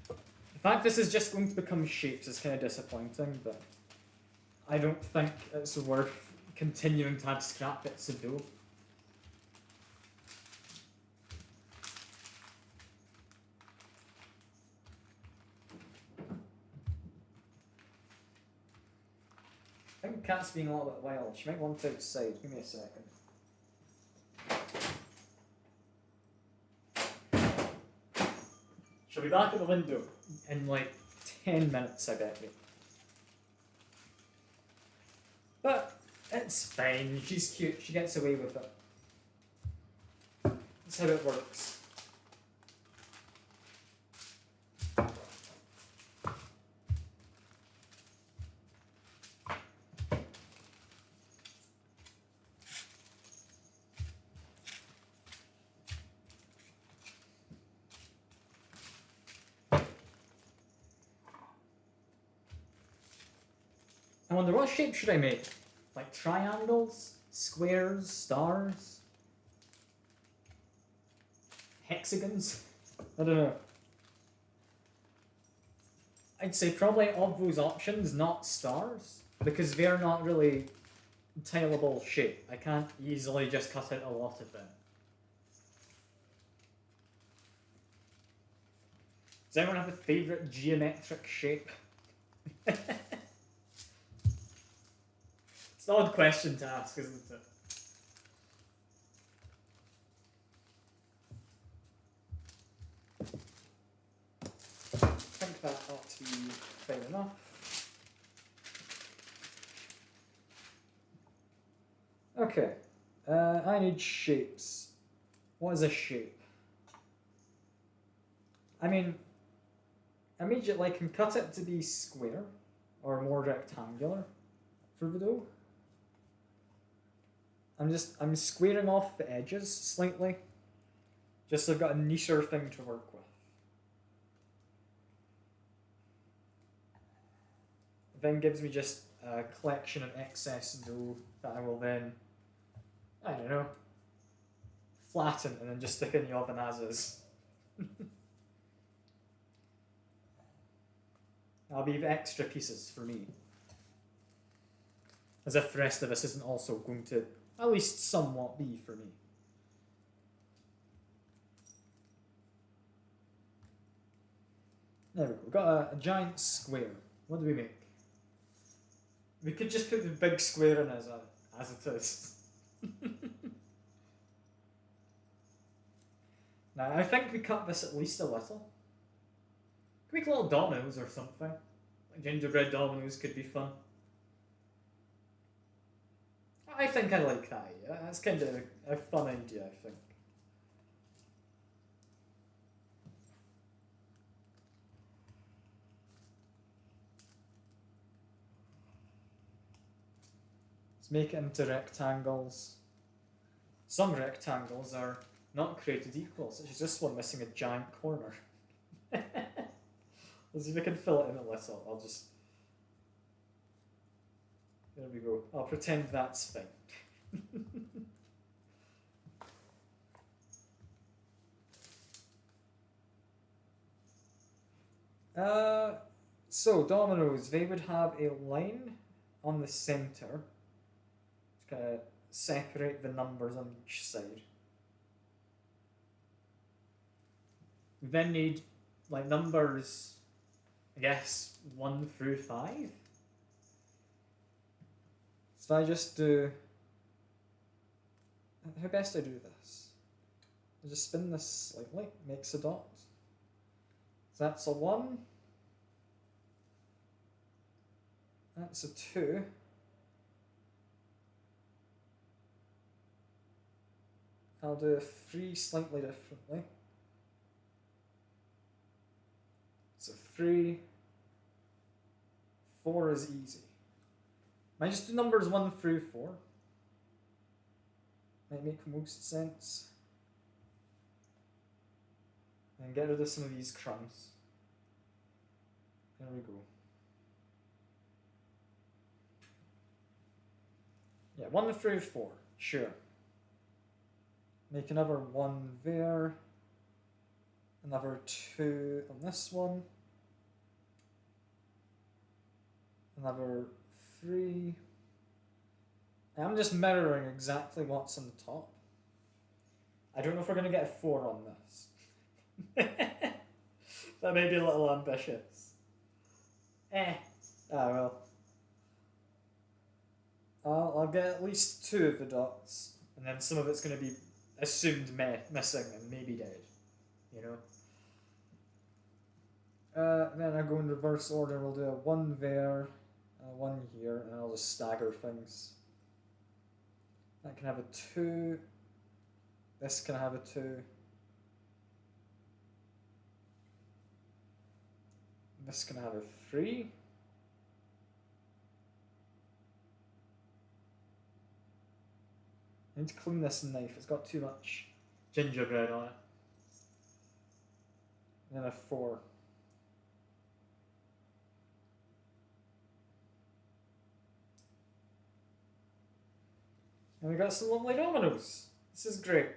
The fact this is just going to become shapes is kind of disappointing, but I don't think it's worth continuing to have scrap bits of dough. I think Cat's being a little bit wild. She might want outside. Give me a second. She'll be back at the window in like 10 minutes, I bet you. But it's fine. She's cute. She gets away with it. That's how it works. I wonder, what shape should I make? Like triangles? Squares? Stars? Hexagons? I don't know. I'd say probably of those options, not stars, because they're not really tileable shape. I can't easily just cut out a lot of them. Does anyone have a favourite geometric shape? It's an odd question to ask, isn't it? I think that ought to be fine enough. Okay, I need shapes. What is a shape? I mean, immediately I can cut it to be square or more rectangular for the dough. I'm squaring off the edges slightly, just so I've got a nicher thing to work with. It then gives me just a collection of excess dough that I will then, I don't know, flatten and then just stick in the oven as is. I'll leave extra pieces for me. As if the rest of this isn't also going to at least somewhat be for me. There we go. We've got a giant square. What do we make? We could just put the big square in as it is. Now, I think we cut this at least a little. Can we make little dominoes or something? Like gingerbread dominoes could be fun. I think I like that idea. That's kind of a fun idea, I think. Let's make it into rectangles. Some rectangles are not created equal, such as this one missing a giant corner. Let's see if I can fill it in a little. I'll just... There we go. I'll pretend that's fine. So dominoes, they would have a line on the center to kind of separate the numbers on each side. We then need like numbers, I guess, 1 through 5. So I just do, how best I do this? I just spin this slightly, makes a dot. So that's a 1. That's a 2. I'll do a 3 slightly differently. So 3, 4 is easy. Might just do numbers 1 through 4. Might make most sense. And get rid of some of these crumbs. There we go. Yeah, 1 through 4, sure. Make another 1 there. Another 2 on this one. Another 3. I'm just mirroring exactly what's on the top. I don't know if we're going to get a 4 on this. That may be a little ambitious. Ah well. I'll get at least 2 of the dots, and then some of it's going to be assumed missing and maybe dead, you know. Then I go in reverse order. We'll do a 1 there, a 1 here, and I'll just stagger things. That can have a 2. This can have a 2. This can have a 3. I need to clean this knife, it's got too much gingerbread on it. And then a 4. And we got some lovely dominoes. This is great.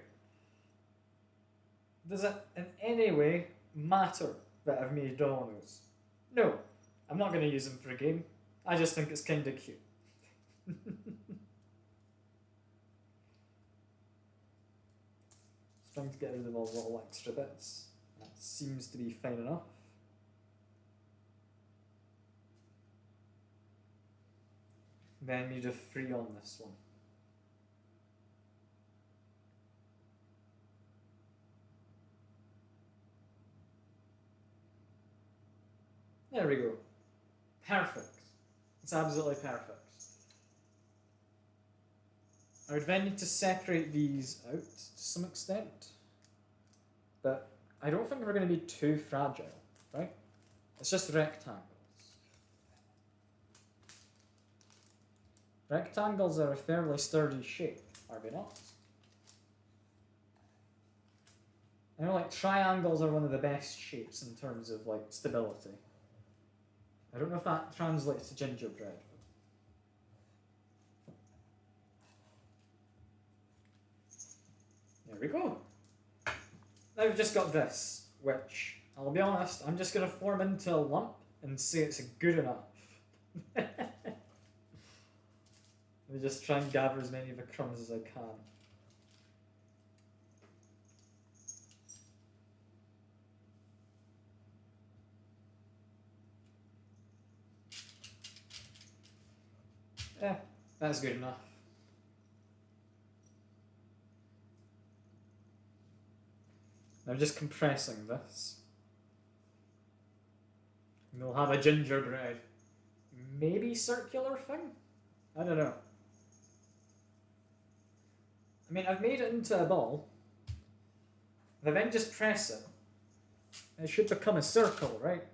Does it in any way matter that I've made dominoes? No, I'm not going to use them for a game. I just think it's kind of cute. Trying to get rid of all the little extra bits. That seems to be fine enough. Then need a 3 on this one. There we go. Perfect. It's absolutely perfect. I would then need to separate these out to some extent, but I don't think they're going to be too fragile, right? It's just rectangles. Rectangles are a fairly sturdy shape, are they not? I know, like, triangles are one of the best shapes in terms of, like, stability. I don't know if that translates to gingerbread. There we go. Now we've just got this, which, I'll be honest, I'm just going to form into a lump and say it's good enough. Let me just try and gather as many of the crumbs as I can. Yeah, that's good enough. I'm just compressing this. And we'll have a gingerbread, maybe circular thing? I don't know. I mean, I've made it into a ball. If I then just press it, it should become a circle, right?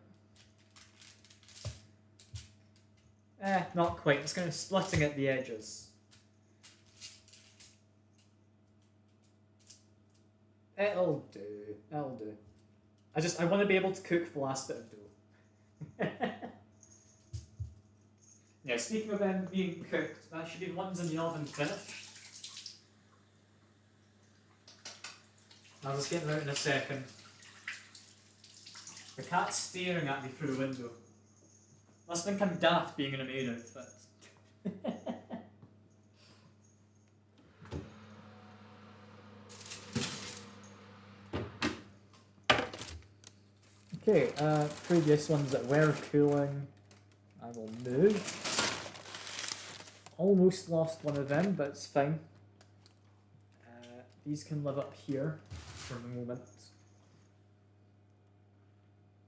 Not quite. It's kind of splitting at the edges. It'll do. It'll do. I want to be able to cook the last bit of dough. Yeah, speaking of them being cooked, that should be the ones in the oven finished. I'll just get them out in a second. The cat's staring at me through the window. Must think I'm daft being in a maid outfit. Okay, previous ones that were cooling, I will move. Almost lost one of them, but it's fine. These can live up here for the moment.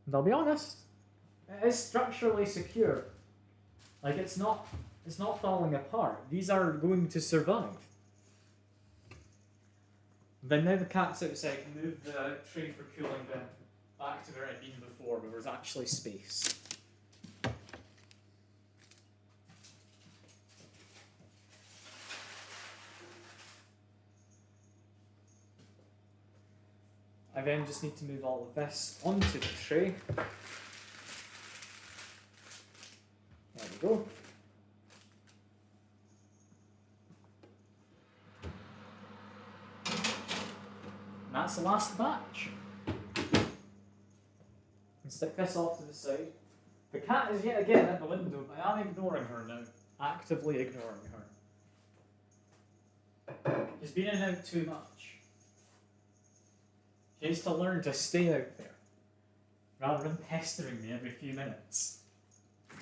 And I'll be honest, it is structurally secure. Like, it's not falling apart. These are going to survive. Then now the cat's outside, I can move the tray for cooling down back to where it had been before, where there was actually space. I then just need to move all of this onto the tray. we go. And that's the last batch. And stick this off to the side. The cat is yet again at the window, but I am ignoring her now. Actively ignoring her. She's been in and out too much. She needs to learn to stay out there, rather than pestering me every few minutes. I'm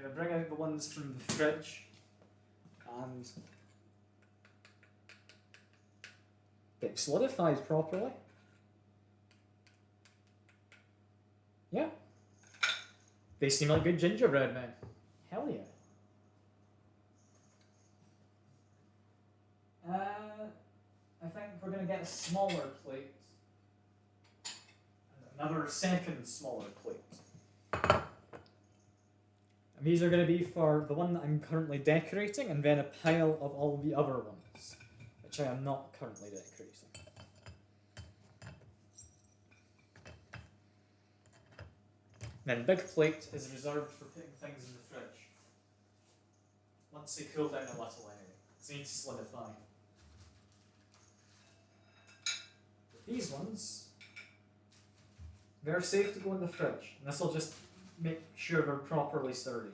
going to bring out the ones from the fridge, and get solidified properly. Yeah. They seem like good gingerbread men. Hell yeah. I think we're going to get a smaller plate. And another second smaller plate. And these are going to be for the one that I'm currently decorating, and then a pile of all the other ones, which I am not currently decorating. Then big plate is reserved for putting things in the fridge. Once they cool down a little anyway, because they need to solidify. But these ones, they're safe to go in the fridge, and this will just make sure they're properly sturdy.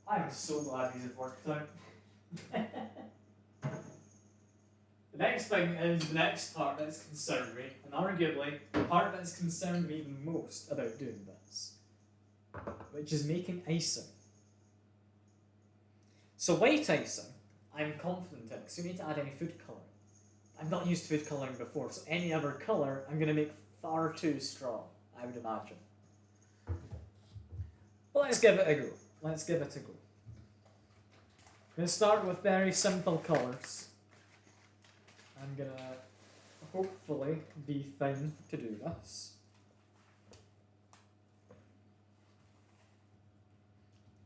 I'm so glad these have worked out. The next thing is the next part that's concerned me, and arguably the part that's concerned me the most about doing this, which is making icing. So white icing, I'm confident in, because you need to add any food colouring. I've not used food colouring before, so any other colour I'm going to make far too strong, I would imagine. But let's give it a go. Let's give it a go. I'm going to start with very simple colours. I'm going to hopefully be fine to do this.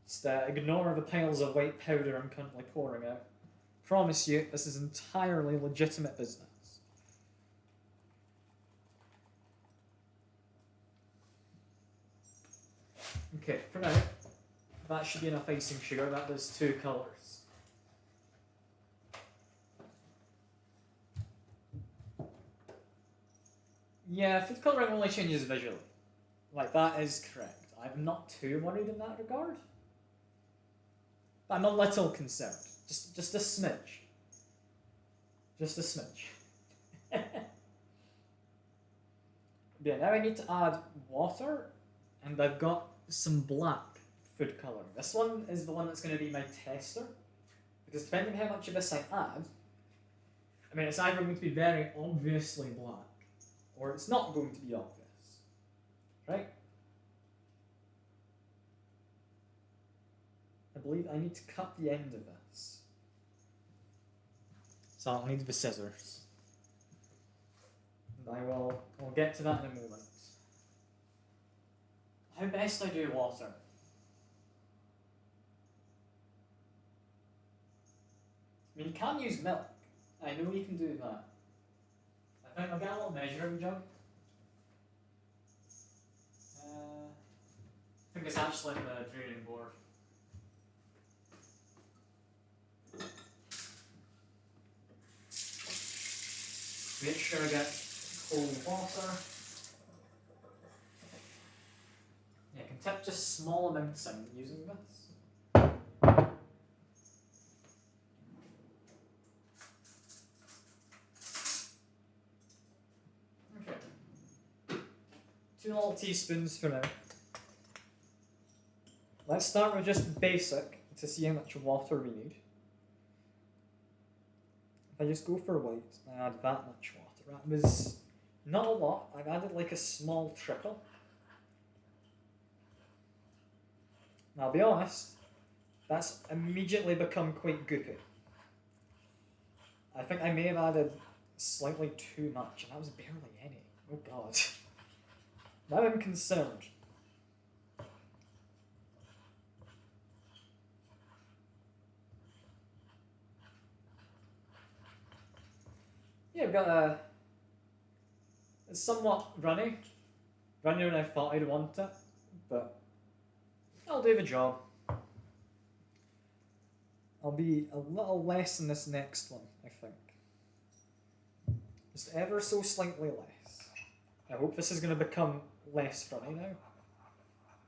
Just ignore the piles of white powder I'm currently pouring out. Promise you, this is entirely legitimate business. Okay, for now, that should be enough icing sugar. That does 2 colours. Yeah, food colouring only changes visually. Like, that is correct. I'm not too worried in that regard. But I'm a little concerned. Just a smidge. Just a smidge. Yeah, now I need to add water, and I've got some black food colouring. This one is the one that's going to be my tester, because depending on how much of this I add, I mean, it's either going to be very obviously black, or it's not going to be obvious, right? I believe I need to cut the end of this, so I'll need the scissors, and I'll get to that in a moment. How best I do water? I mean, you can use milk. I know you can do that. I think I'll get a little measuring jug. I think it's actually in the draining board. Make sure I get cold water. Yeah, I can tip just small amounts in using this. Okay. 2 little teaspoons for now. Let's start with just basic to see how much water we need. If I just go for white, I add that much water. That was not a lot. I've added like a small trickle. Now, I'll be honest, that's immediately become quite goopy. I think I may have added slightly too much, and that was barely any. Oh god. Now I'm concerned. Yeah, I've got a... It's somewhat runny. Runnier than I thought I'd want it, but I'll do the job. I'll be a little less in this next one, I think. Just ever so slightly less. I hope this is going to become less runny now.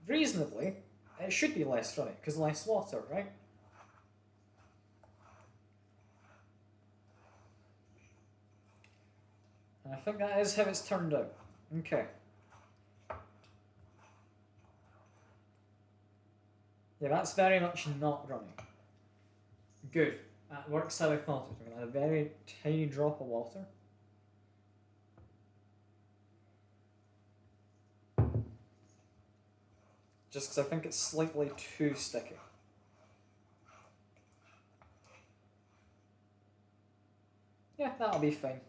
Reasonably, it should be less runny, because less water, right? And I think that is how it's turned out. Okay. Yeah, that's very much not running. Good. That works how I thought it. We're going to add a very tiny drop of water. Just because I think it's slightly too sticky. Yeah, that'll be fine.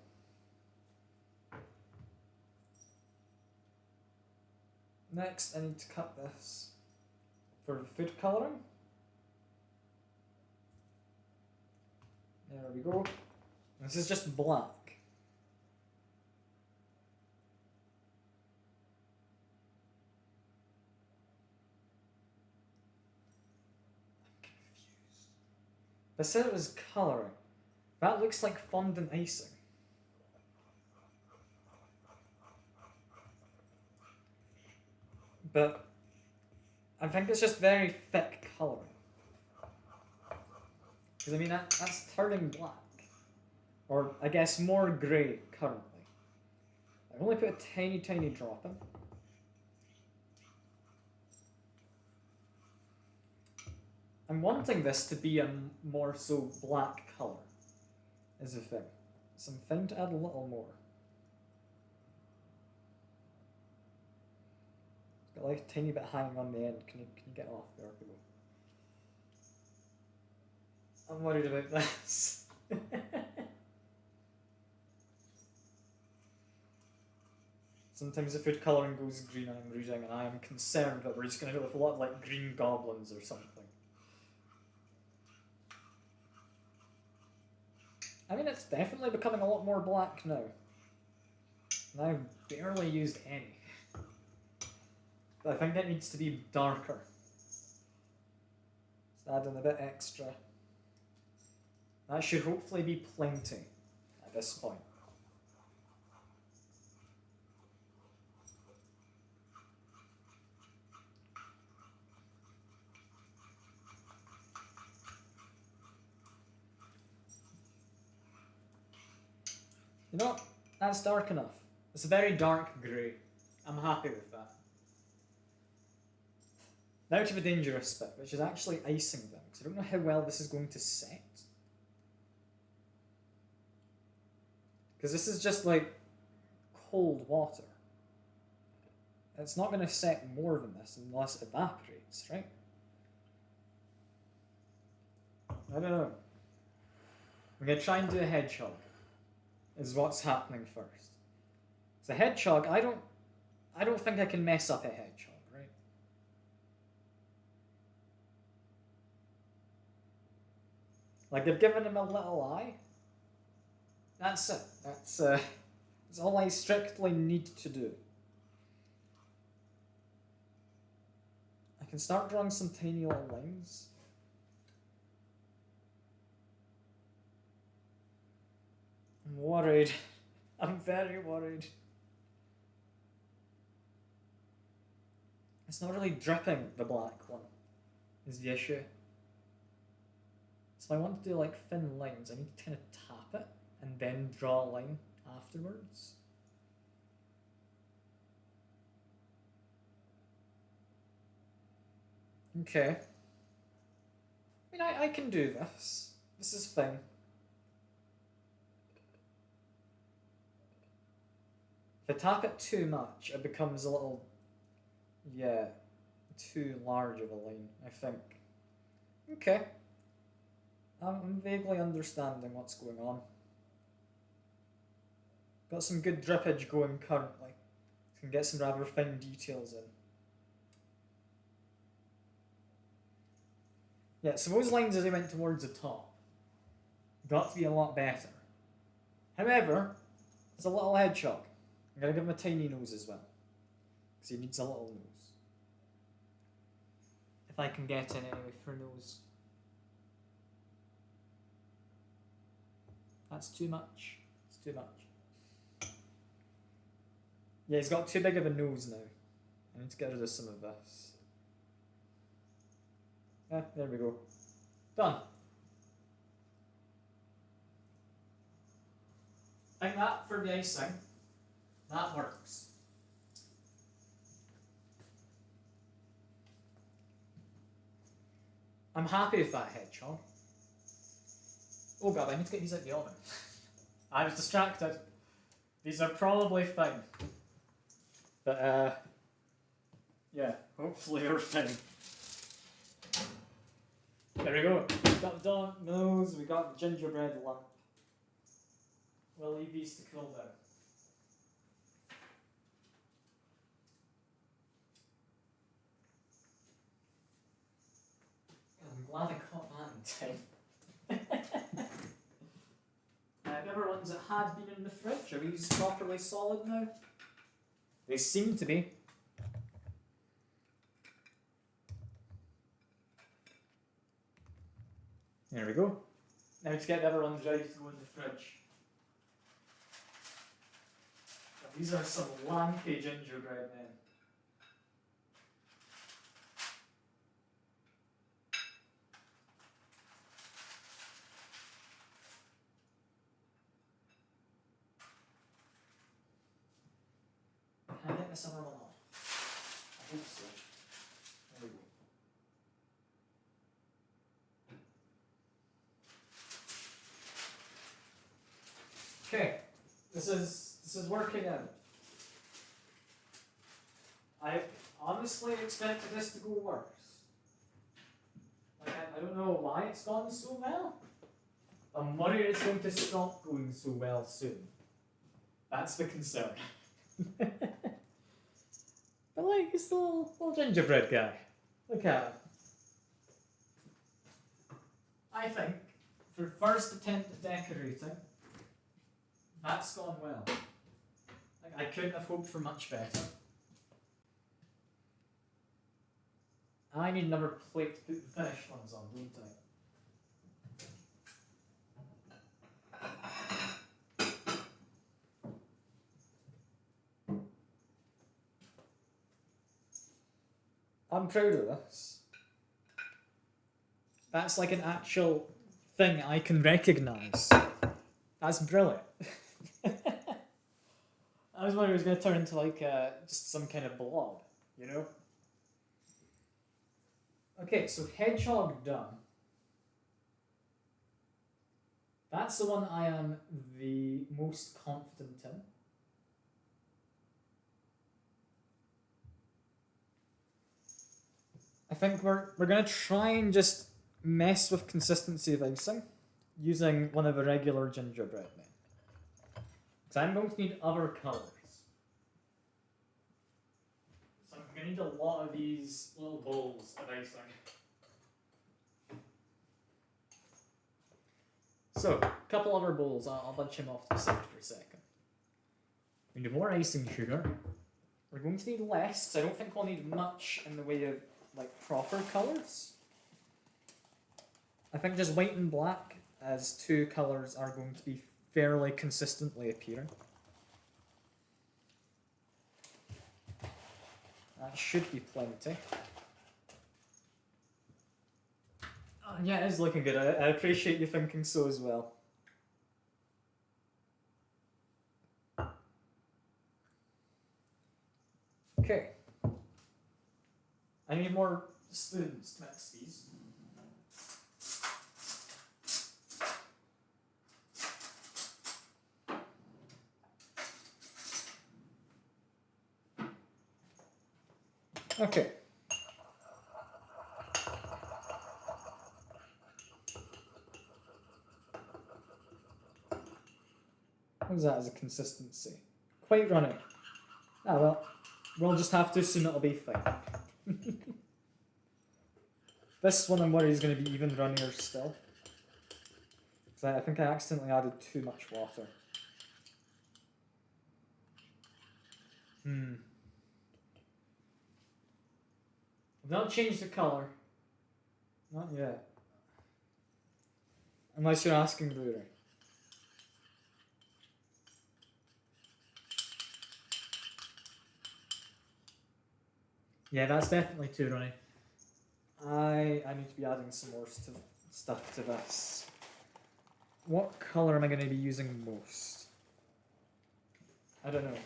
Next, I need to cut this for food colouring. There we go. This is just black. I'm confused. They said it was colouring. That looks like fondant icing. But I think it's just very thick colouring. Because I mean, that's turning black. Or I guess more grey currently. I only put a tiny, tiny drop in. I'm wanting this to be a more so black colour, is the thing. So I'm trying to add a little more. It's got like a tiny bit hanging on the end. Can you get off? There we go. I'm worried about this. Sometimes the food colouring goes green and I'm reading, and I am concerned that we're just going to go with a lot of like green goblins or something. I mean, it's definitely becoming a lot more black now. And I've barely used any. But I think it needs to be darker. Let's add in a bit extra. That should hopefully be plenty at this point. You know what? That's dark enough. It's a very dark grey. I'm happy with that. Now to the dangerous bit, which is actually icing them, because I don't know how well this is going to set. Because this is just like cold water. It's not going to set more than this unless it evaporates, right? I don't know. We're going to try and do a hedgehog, is what's happening first. So hedgehog, I don't think I can mess up a hedgehog, right? Like, they've given him a little eye. That's it. That's all I strictly need to do. I can start drawing some tiny little lines. I'm worried. I'm very worried. It's not really dripping, the black one, is the issue. So if I want to do like thin lines, I need to kind of tap it and then draw a line afterwards. Okay. I mean, I can do this. This is fine. If I tap it too much, it becomes a little, yeah, too large of a line, I think. Okay. I'm vaguely understanding what's going on. Got some good drippage going currently. Can get some rather fine details in. Yeah, so those lines as they went towards the top got to be a lot better. However, there's a little hedgehog. I'm going to give him a tiny nose as well. Because he needs a little nose. If I can get in anyway for a nose. That's too much. It's too much. Yeah, he's got too big of a nose now. I need to get rid of some of this. Yeah, there we go. Done. I think that for the icing, that works. I'm happy with that hedgehog. Oh god, I need to get these out of the oven. I was distracted. These are probably fine. But yeah, hopefully they're fine. There we go. We got the donut nose, we got the gingerbread lump. We'll leave these to cool down. I'm glad I caught that in time. The other ones that had been in the fridge, are these properly solid now? They seem to be. There we go. Now to get the other ones ready to go in the fridge. These are some lanky gingerbread men. Can I get this other one off? I hope so. There we go. Okay, this is working out. I honestly expected this to go worse. Like, I don't know why it's gone so well. I'm worried it's going to stop going so well soon. That's the concern. But like, it's the little gingerbread guy. Look at him. I think, for first attempt at decorating, that's gone well. Like, I couldn't have hoped for much better. I need another plate to put the finished ones on, don't I? I'm proud of this. That's like an actual thing I can recognise. That's brilliant. I was wondering it was going to turn into like just some kind of blob, you know? Okay, so hedgehog done. That's the one I am the most confident in. I think we're going to try and just mess with consistency of icing using one of the regular gingerbread men. Because I'm going to need other colours. So I'm going to need a lot of these little bowls of icing. So, a couple other bowls, I'll bunch them off to the side for a second. We need more icing sugar. We're going to need less, because I don't think we'll need much in the way of like proper colours. I think just white and black as two colours are going to be fairly consistently appearing. That should be plenty. Yeah, it is looking good. I appreciate you thinking so as well. Okay. I need more spoons to mix these. Okay. How's that as a consistency? Quite runny. Ah well, we'll just have to assume it'll be fine. This one I'm worried is going to be even runnier still. Because I think I accidentally added too much water. Hmm. I've not changed the colour. Not yet. Unless you're asking Ruru. Yeah, that's definitely too runny. I need to be adding some more stuff to this. What colour am I going to be using most? I don't know.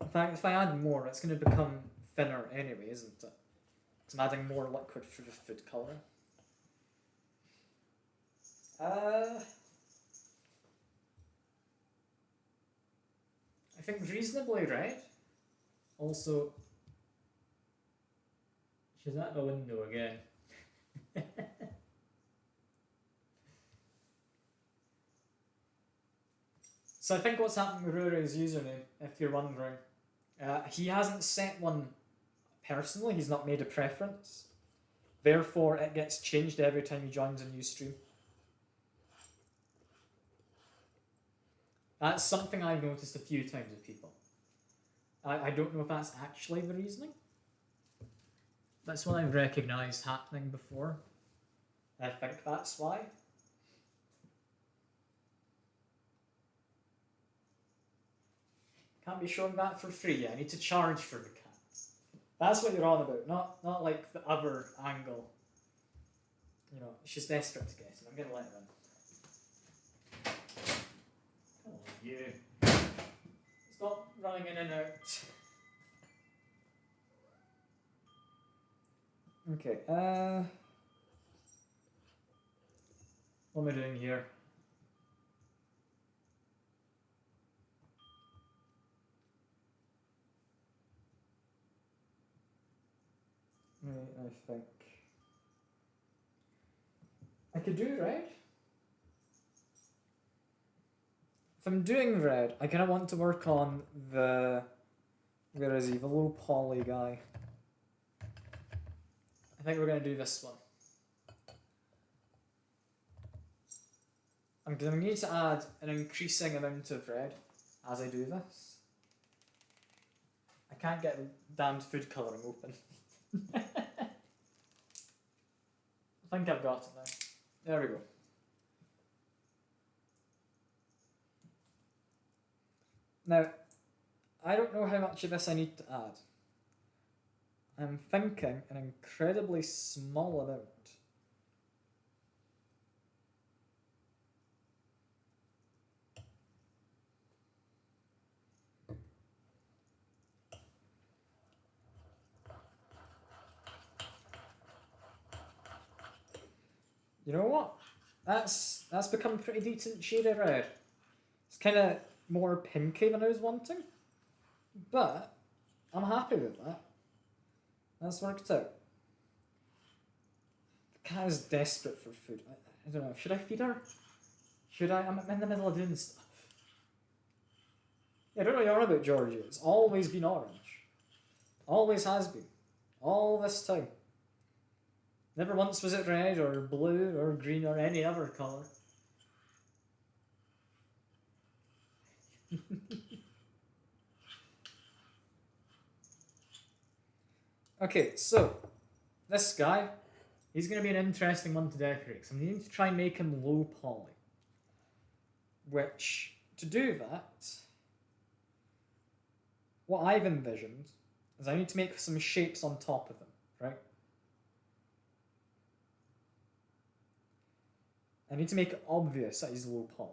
In fact, if I add more, it's going to become thinner anyway, isn't it? Because I'm adding more liquid for the food colouring. I think reasonably red. Also, she's at the window again. So I think what's happening with Ruru's username, if you're wondering, he hasn't set one personally, he's not made a preference. Therefore, it gets changed every time he joins a new stream. That's something I've noticed a few times with people. I don't know if that's actually the reasoning. That's what I've recognised happening before. I think that's why. Can't be showing that for free. I need to charge for the cats. That's what you're on about, not like the other angle. You know, she's desperate to get it. I'm gonna let her in. Come on, you. Stop running in and out. Okay, what am I doing here? Right, I think I could do red. If I'm doing red, I kind of want to work on the, where is he, the low poly guy. I think we're going to do this one. I'm going to need to add an increasing amount of red as I do this. I can't get the damned food colouring open. I think I've got it now. There we go. Now, I don't know how much of this I need to add. I'm thinking an incredibly small amount. You know what? That's become a pretty decent shade of red. It's kind of more pinky than I was wanting, but I'm happy with that. That's worked out. The cat is desperate for food. I don't know. Should I feed her? Should I? I'm in the middle of doing stuff. Yeah, I don't know what you're on about, Georgia. It's always been orange. Always has been. All this time. Never once was it red or blue or green or any other colour. Okay, so this guy, he's going to be an interesting one to decorate. So I'm going to try and make him low poly. Which, to do that, what I've envisioned is I need to make some shapes on top of them, right? I need to make it obvious that he's low poly.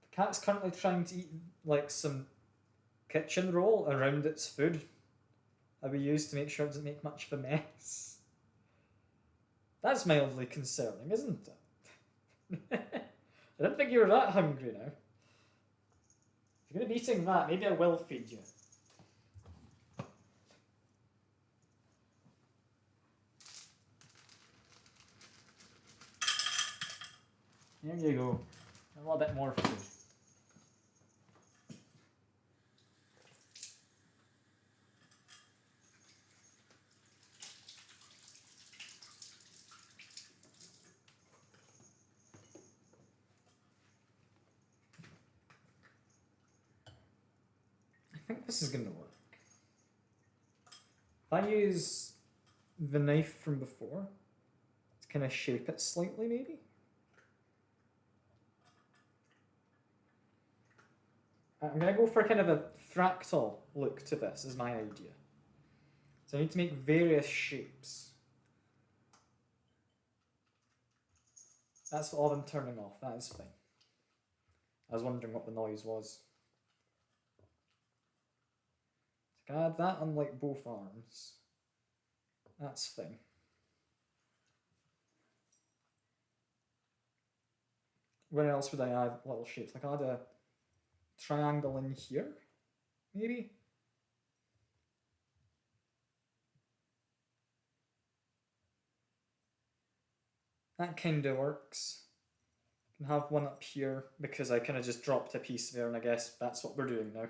The cat's currently trying to eat like some kitchen roll around its food that we use to make sure it doesn't make much of a mess. That's mildly concerning, isn't it? I didn't think you were that hungry now. If you're going to be eating that, maybe I will feed you. There you go. A little bit more food. I think this is going to work. If I use the knife from before to kind of shape it slightly, maybe? I'm going to go for kind of a fractal look to this, is my idea. So I need to make various shapes. That's all I'm turning off, that is fine. I was wondering what the noise was. So I can add that on like both arms. That's fine. Where else would I add little shapes? Like I'll add a triangle in here, maybe? That kind of works. I can have one up here because I kind of just dropped a piece there, and I guess that's what we're doing now.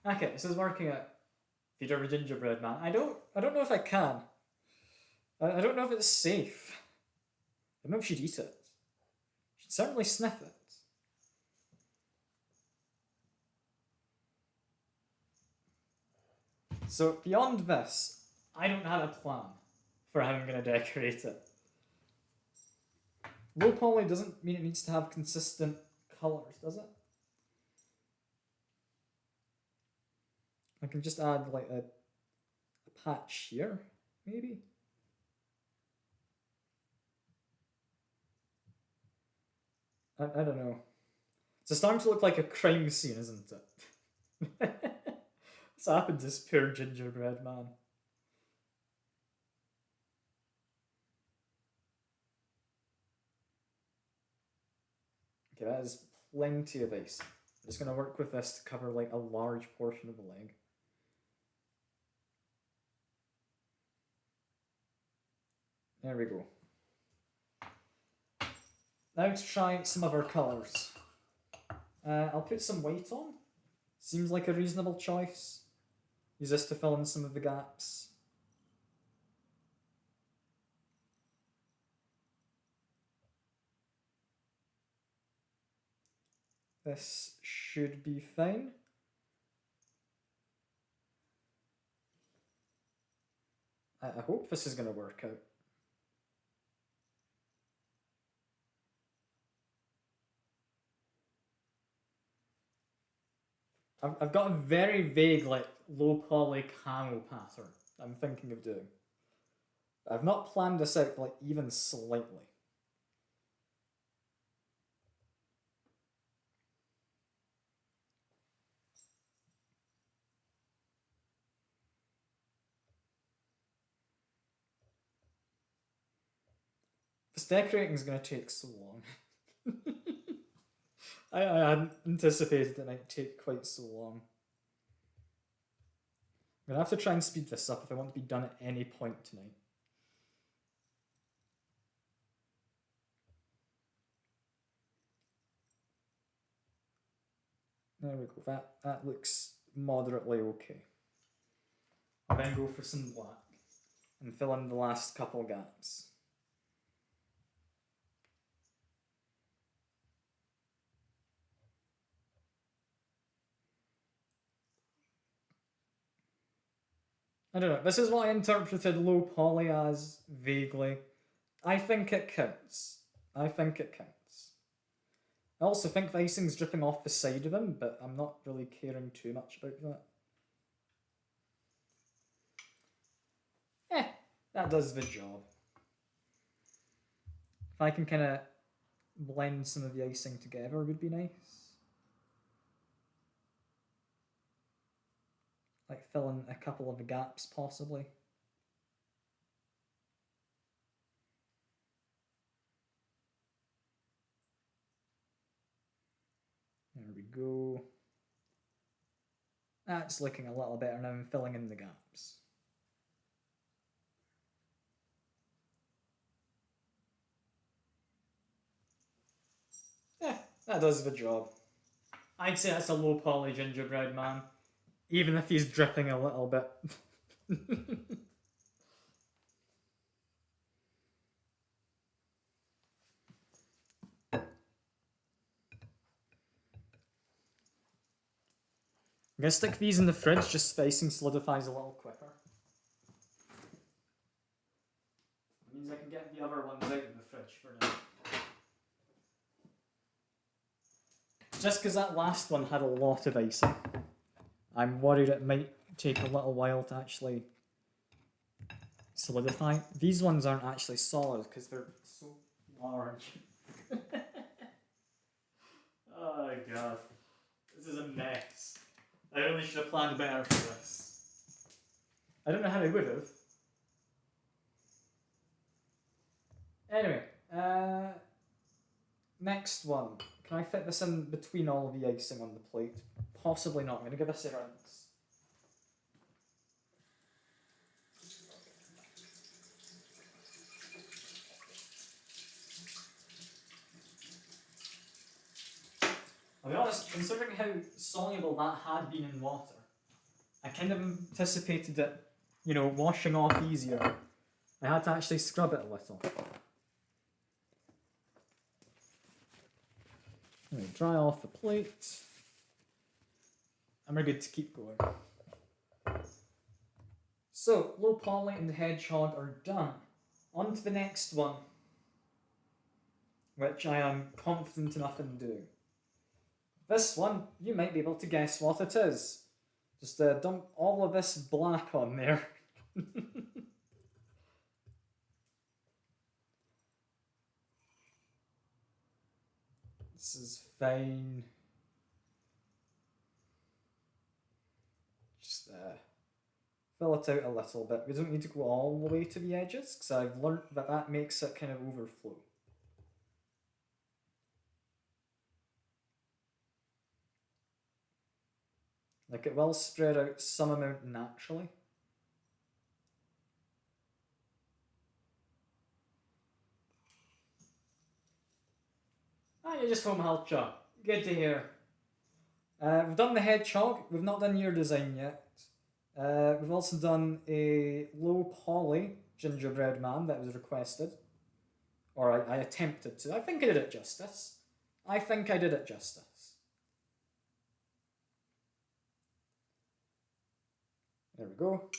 Okay, this is working out. Feed her a gingerbread man. I don't know if I can. I don't know if it's safe. I don't know if she'd eat it. She'd certainly sniff it. So beyond this, I don't have a plan for how I'm going to decorate it. Low poly doesn't mean it needs to have consistent colours, does it? I can just add like a patch here, maybe? I don't know. It's starting to look like a crime scene, isn't it? What's happened to this poor gingerbread man? Okay, that is plenty of ice. I'm just going to work with this to cover like a large portion of the leg. There we go. Now to try some of our colours. I'll put some white on. Seems like a reasonable choice. Use this to fill in some of the gaps. This should be fine. I hope this is going to work out. I've got a very vague, like, low poly camo pattern I'm thinking of doing. I've not planned this out, like, even slightly. This decorating is going to take so long. I hadn't anticipated it might take quite so long. I'm going to have to try and speed this up if I want to be done at any point tonight. There we go, that looks moderately okay. I'll then go for some black and fill in the last couple gaps. I don't know, this is what I interpreted low poly as, vaguely. I think it counts. I think it counts. I also think the icing's dripping off the side of him, but I'm not really caring too much about that. That does the job. If I can kind of blend some of the icing together would be nice. Like fill in a couple of the gaps possibly. There we go. That's looking a little better now. I'm filling in the gaps. Yeah, that does the job. I'd say that's a low poly gingerbread man, even if he's dripping a little bit. I'm gonna stick these in the fridge just so icing solidifies a little quicker. It means I can get the other ones out of the fridge for now. Just because that last one had a lot of icing, I'm worried it might take a little while to actually solidify. These ones aren't actually solid because they're so large. Oh god. This is a mess. I really should have planned better for this. I don't know how I would have. Anyway, next one. Can I fit this in between all of the icing on the plate? Possibly not. I'm going to give this a rinse. I'll be honest, considering how soluble that had been in water, I kind of anticipated it, you know, washing off easier. I had to actually scrub it a little. Anyway, dry off the plate. And we're good to keep going. So, low poly and the hedgehog are done. On to the next one, which I am confident enough in doing. This one, you might be able to guess what it is. Just dump all of this black on there. This is fine. Just fill it out a little bit. We don't need to go all the way to the edges, because I've learnt that that makes it kind of overflow. Like, it will spread out some amount naturally. Ah, you're just home health job. Good to hear. We've done the hedgehog. We've not done your design yet. We've also done a low poly gingerbread man that was requested. Or I attempted to. I think I did it justice. There we go.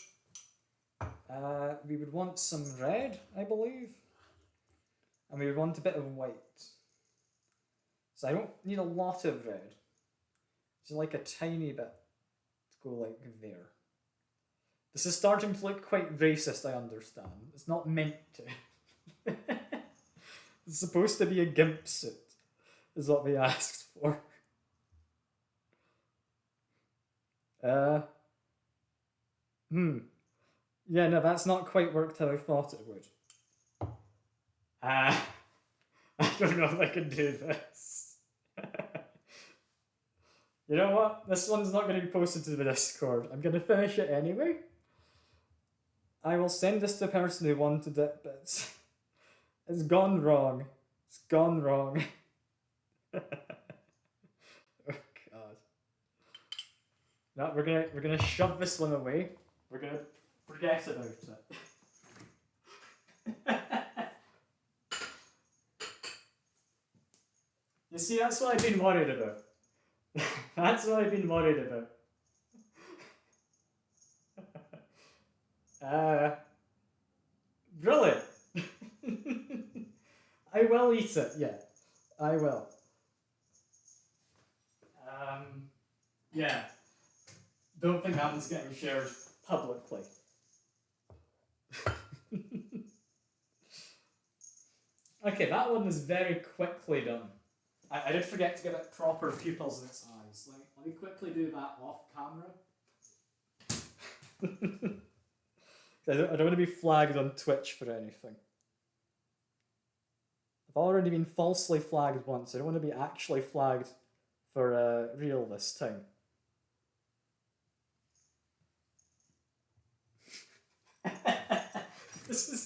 We would want some red, I believe. And we would want a bit of white. So I don't need a lot of red. Just like a tiny bit to go like there. This is starting to look quite racist, I understand. It's not meant to. It's supposed to be a gimp suit, is what they asked for. Yeah, no, that's not quite worked how I thought it would. I don't know if I can do this. You know what? This one's not going to be posted to the Discord. I'm going to finish it anyway. I will send this to the person who wanted it, but it's gone wrong. It's gone wrong. Oh god. No, we're gonna shove this one away. We're gonna forget about it. You see, that's what I've been worried about. That's what I've been worried about. Really? I will eat it, yeah. I will. Yeah. Don't think that one's getting shared publicly. Okay, that one is very quickly done. I did forget to give it proper pupils in its eyes. Let me quickly do that off camera. I don't want to be flagged on Twitch for anything. I've already been falsely flagged once. I don't want to be actually flagged for real this time. This is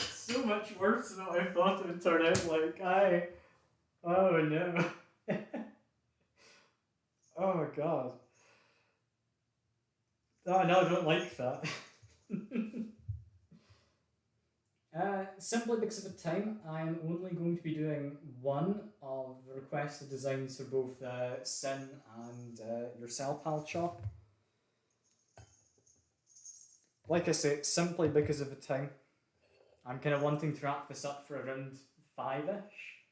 so much worse than what I thought it would turn out like. Oh no. Oh god. Oh no, I don't like that. Simply because of the time, I'm only going to be doing one of the requested designs for both Sin and yourself, Hal Chop. Like I say, simply because of the time, I'm kind of wanting to wrap this up for around 5-ish.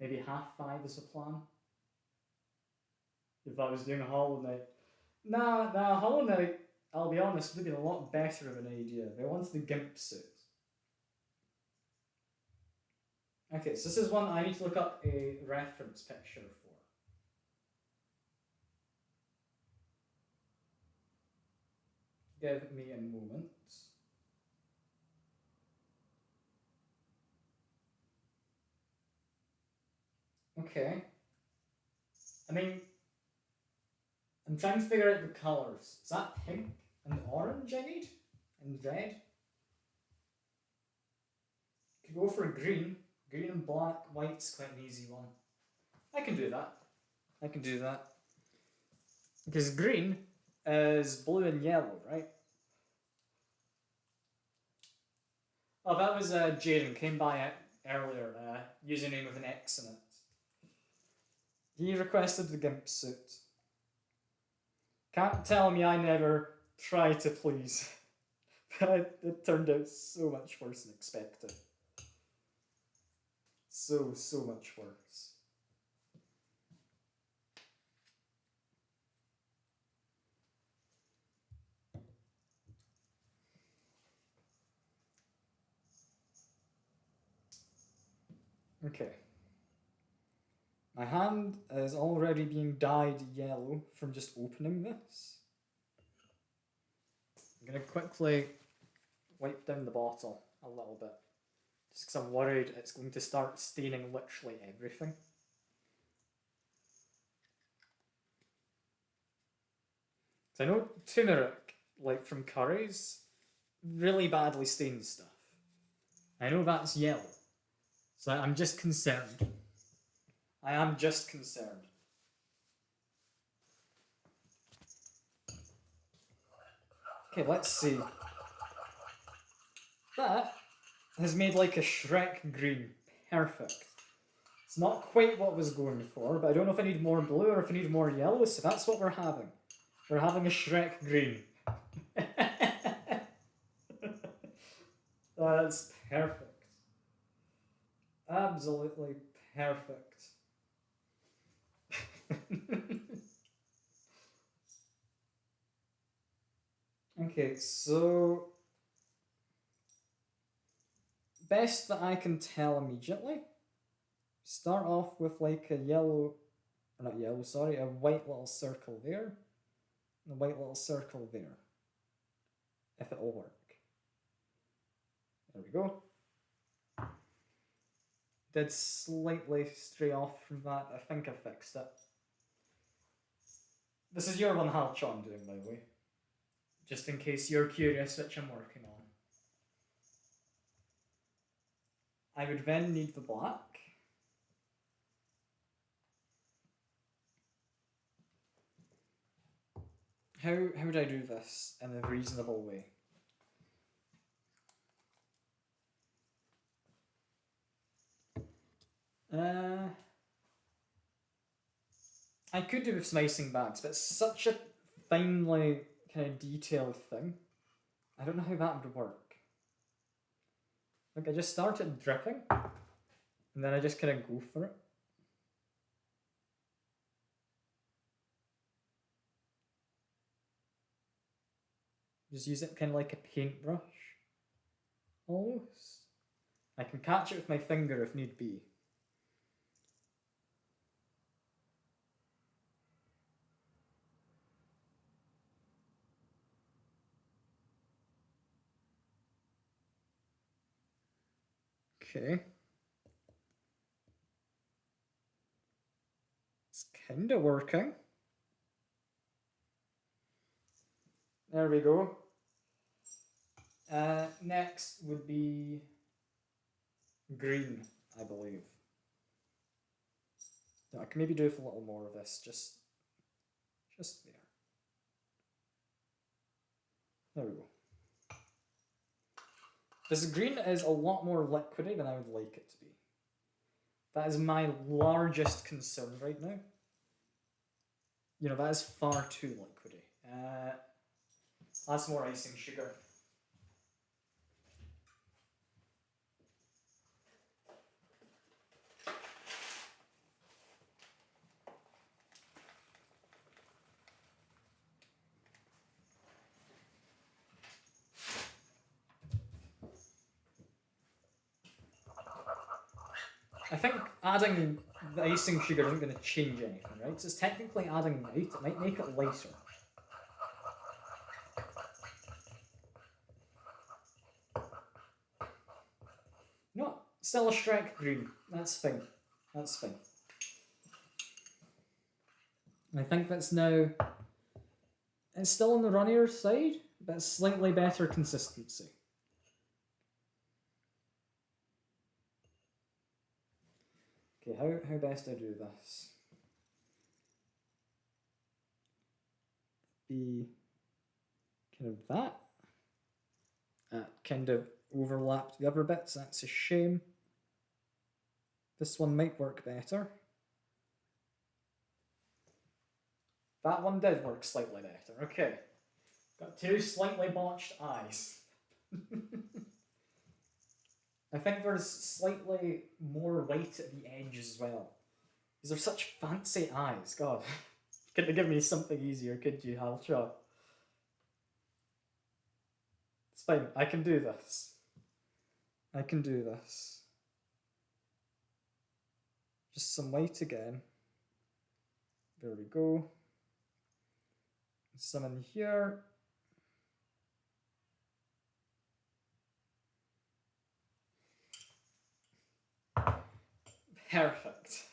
Maybe half 5 is the plan. If I was doing a Hollow Knight. Nah, Hollow Knight, I'll be honest, would have been a lot better of an idea. They wanted the GIMP suit. Okay, so this is one I need to look up a reference picture for. Give me a moment. Okay. I mean, I'm trying to figure out the colours. Is that pink and orange I need? And red? Could go for green. Green and black. White's quite an easy one. I can do that. Because green is blue and yellow, right? Oh, that was Jaden. Came by earlier. Username with an X in it. He requested the GIMP suit. Can't tell me I never try to please. But it turned out so much worse than expected. So much worse. Okay. My hand is already being dyed yellow from just opening this. I'm going to quickly wipe down the bottle a little bit. Just because I'm worried it's going to start staining literally everything. So I know turmeric, like from curries, really badly stains stuff. I know that's yellow. So I'm just concerned. I am just concerned. Okay, let's see. That has made like a Shrek green. Perfect. It's not quite what I was going for, but I don't know if I need more blue or if I need more yellow, so that's what we're having. We're having a Shrek green. That's perfect. Absolutely perfect. Okay, so best that I can tell immediately. Start off with like a yellow, or not yellow, sorry, a white little circle there, and a white little circle there. If it'll work. There we go. Did slightly stray off from that. I think I fixed it. This is your one Halch I'm doing, by the way. Just in case you're curious which I'm working on. I would then need the black. How would I do this in a reasonable way? I could do with some icing bags, but it's such a finely kind of detailed thing. I don't know how that would work. Like I just started dripping, and then I just kind of go for it. Just use it kind of like a paintbrush, almost. I can catch it with my finger if need be. Okay. It's kind of working. There we go. Next would be green, I believe. No, I can maybe do with a little more of this, just there. There we go. This green is a lot more liquidy than I would like it to be. That is my largest concern right now. You know, that is far too liquidy. Add some more icing sugar. I think adding the icing sugar isn't going to change anything, right? So it's technically adding light. It might make it lighter. No, still a Shrek green. That's fine. That's fine. I think that's now... It's still on the runnier side, but slightly better consistency. Okay, how best do I do this? Be kind of that. Kind of overlapped the other bits, that's a shame. This one might work better. That one did work slightly better, okay. Got two slightly botched eyes. I think there's slightly more white at the edge as well. These are such fancy eyes, God. Couldn't have given me something easier, could you, Halshaw? It's fine, I can do this. I can do this. Just some white again. There we go. Some in here. Perfect.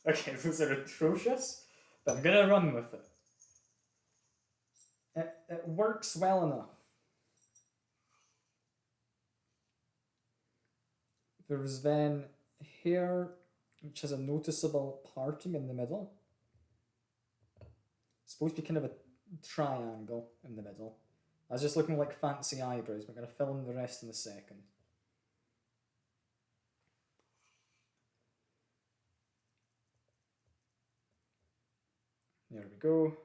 Okay, those are atrocious, but I'm gonna run with it. It works well enough. There's then here, which has a noticeable parting in the middle. It's supposed to be kind of a triangle in the middle. I was just looking like fancy eyebrows, but I'm going to fill in the rest in a second. There we go.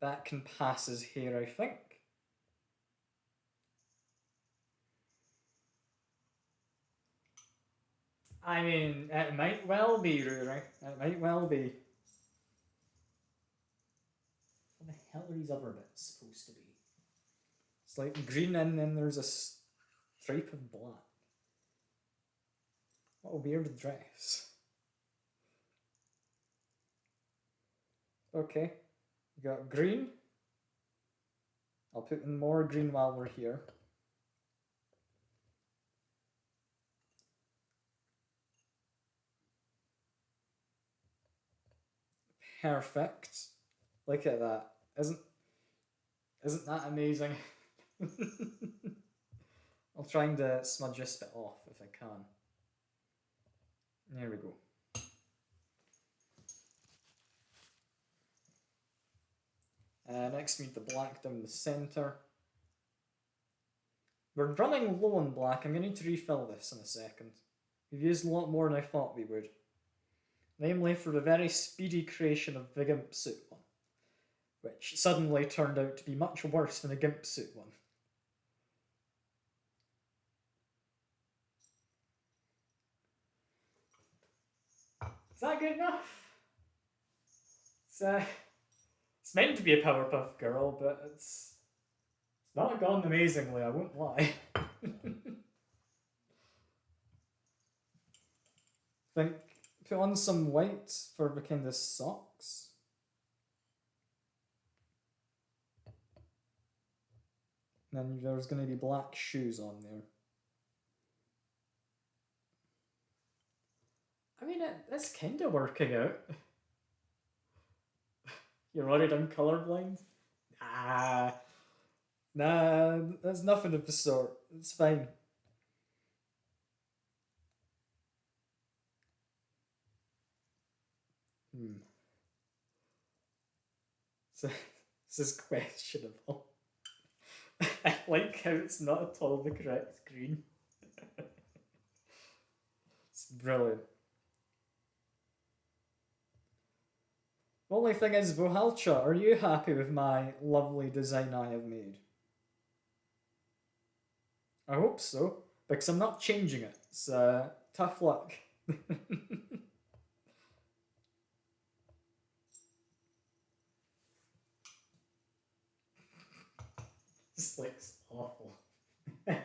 That can pass as hair, I think. I mean, it might well be, Rory. It might well be. What the hell are these other bits supposed to be? It's like green and then there's a stripe of black. What a weird dress. Okay, you got green. I'll put in more green while we're here. Perfect. Look at that. Isn't that amazing? I'll try and smudge this bit off if I can. There we go. Next we need the black down the centre. We're running low on black. I'm going to need to refill this in a second. We've used a lot more than I thought we would. Namely for the very speedy creation of the Gimp Suit one, which suddenly turned out to be much worse than the Gimp Suit one. Is that good enough? It's meant to be a Powerpuff Girl, but it's not gone amazingly, I won't lie. Think put on some white for the kind of socks. And then there's going to be black shoes on there. I mean, it's kind of working out. You're worried I'm colorblind? Nah. Nah, that's nothing of the sort. It's fine. Hmm. So, this is questionable. I like how it's not at all the correct green. It's brilliant. The only thing is, Vohalcha, are you happy with my lovely design I have made? I hope so, because I'm not changing it. So, tough luck. This looks awful. This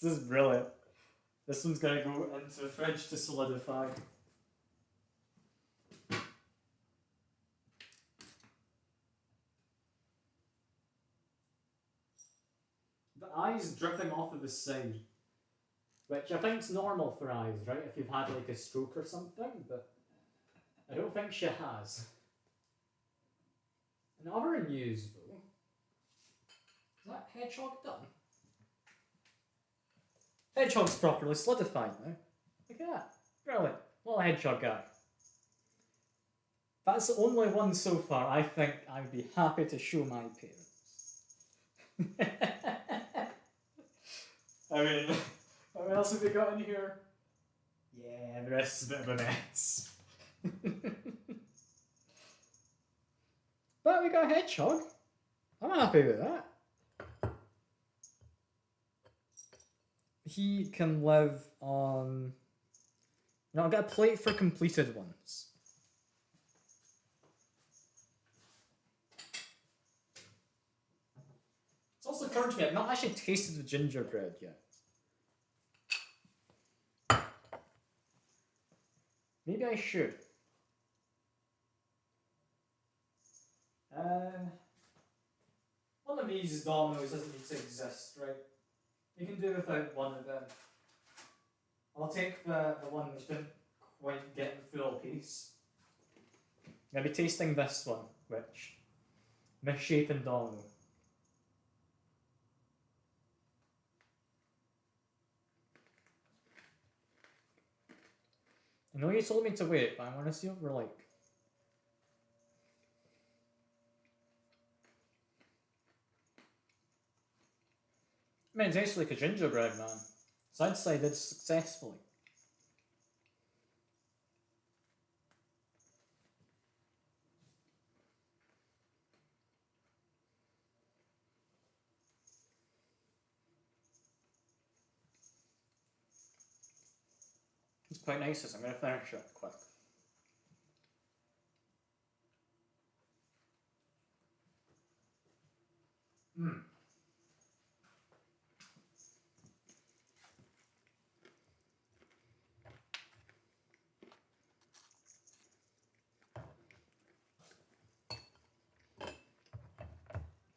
is brilliant. This one's gonna go into the fridge to solidify. The eye's dripping off of the side, which I think's normal for eyes, right? If you've had like a stroke or something, but I don't think she has. In other news, though, is that hedgehog done? Hedgehog's properly solidified now. Look at that. Brilliant. Little hedgehog guy. That's the only one so far I think I'd be happy to show my parents. I mean, what else have we got in here? Yeah, the rest is a bit of a mess. But we got a hedgehog. I'm happy with that. He can live on... No, I'll get a plate for completed ones. It's also occurred to me, I've not actually tasted the gingerbread yet. Maybe I should. One of these dominoes doesn't need to exist, right? You can do without one of them. I'll take the one which didn't quite get the full piece. I'm going to be tasting this one, which... misshapen domino. I know you told me to wait, but I want to see what we're like. I mean, it tastes like a gingerbread, man. So I'd say did successfully. It's quite nice, so I'm going to finish it quick. Mmm.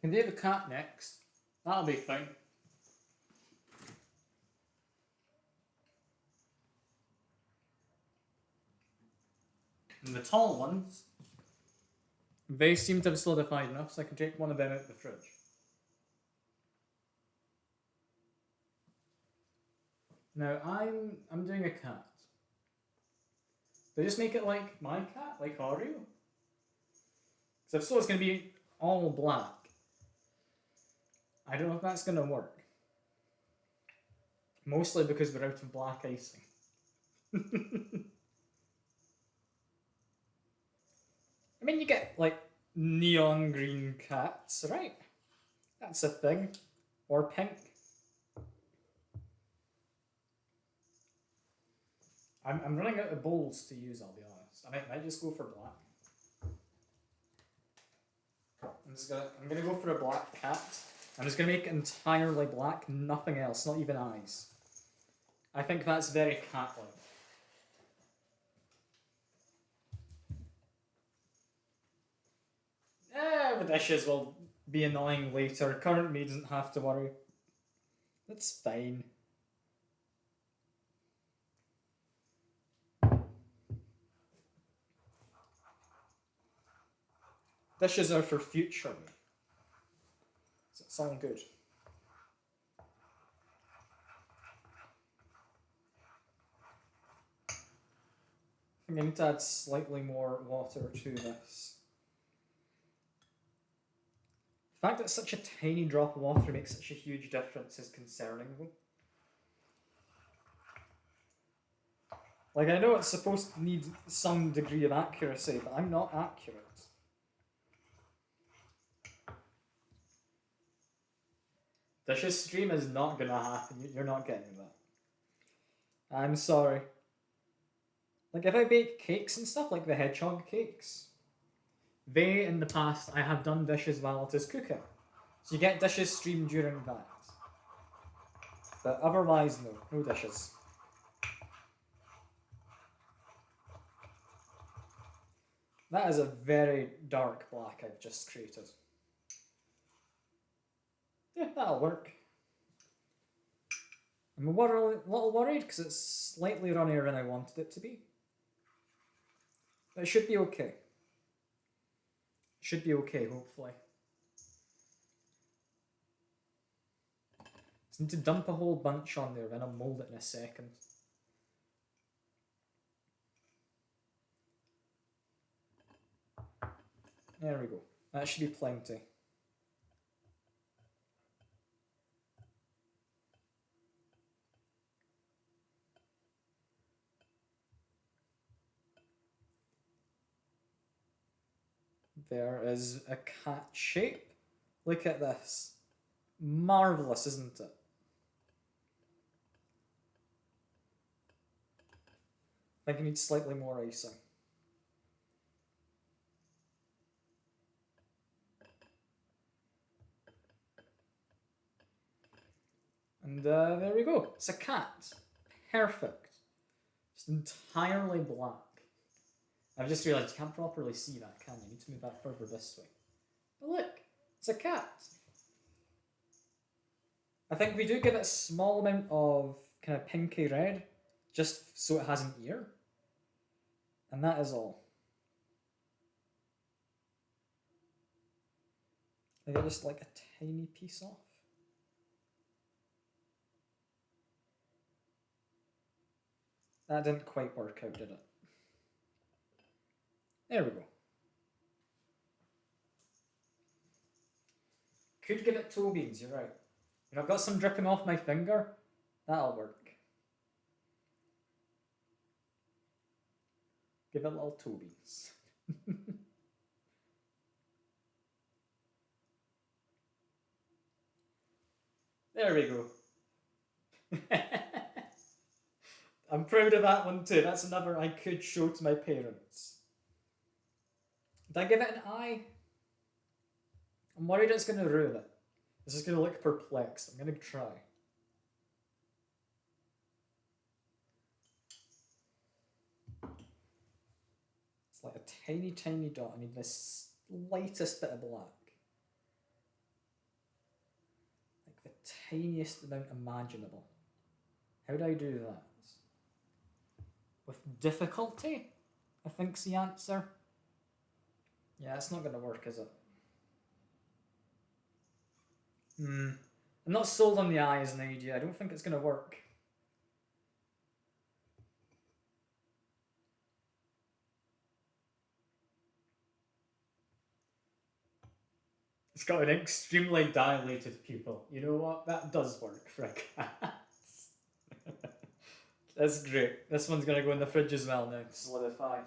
Can do the cat next. That'll be fine. And the tall ones, they seem to have solidified enough, so I can take one of them out of the fridge. Now I'm doing a cat. Do I just make it like my cat, like Oreo? Because if so, it's going to be all black. I don't know if that's going to work. Mostly because we're out of black icing. I mean, you get, like, neon green cats, right? That's a thing. Or pink. I'm running out of bowls to use, I'll be honest. I might just go for black. I'm gonna go for a black cat. I'm just gonna make it entirely black, nothing else, not even eyes. I think that's very cat-like. The dishes will be annoying later. Current me doesn't have to worry. That's fine. Dishes are for future me. Does that sound good? I think I need to add slightly more water to this. The fact that such a tiny drop of water makes such a huge difference is concerning though. Like, I know it's supposed to need some degree of accuracy, but I'm not accurate. Dishes stream is not gonna happen. You're not getting that. I'm sorry. Like, if I bake cakes and stuff, like the hedgehog cakes, they, in the past, I have done dishes while it is cooking. So you get dishes streamed during that. But otherwise, no dishes. That is a very dark black I've just created. Yeah, that'll work. I'm a little worried because it's slightly runnier than I wanted it to be. But it should be okay. It should be okay, hopefully. Just need to dump a whole bunch on there, then I'll mould it in a second. There we go. That should be plenty. There is a cat shape. Look at this. Marvellous, isn't it? I think I need slightly more icing. And there we go. It's a cat. Perfect. Just entirely black. I've just realised you can't properly see that, can you? I need to move that further this way. But look, it's a cat. I think we do give it a small amount of kind of pinky red, just so it has an ear. And that is all. I get just like a tiny piece off. That didn't quite work out, did it? There we go. Could give it toe beans, you're right. And I've got some dripping off my finger. That'll work. Give it little toe beans. There we go. I'm proud of that one too. That's another I could show to my parents. Did I give it an eye? I'm worried it's going to ruin it. This is going to look perplexed. I'm going to try. It's like a tiny, tiny dot. I need the slightest bit of black. Like the tiniest amount imaginable. How do I do that? With difficulty, I think's the answer. Yeah, it's not going to work, is it? I'm not sold on the eye as an idea. I don't think it's going to work. It's got an extremely dilated pupil. You know what? That does work for a cat. That's great. This one's going to go in the fridge as well now to solidify.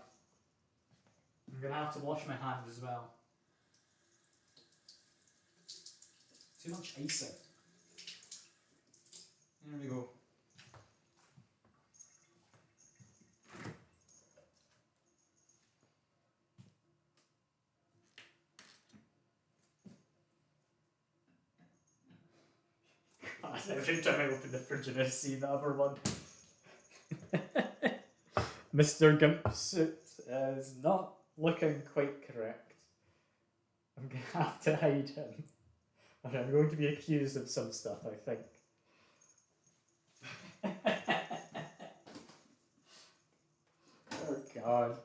I'm going to have to wash my hands as well. Too much icing. There we go. God, every time I open the fridge and I see the other one. Mr. Gimp's suit is not looking quite correct. I'm going to have to hide him. And I'm going to be accused of some stuff, I think. Oh, God.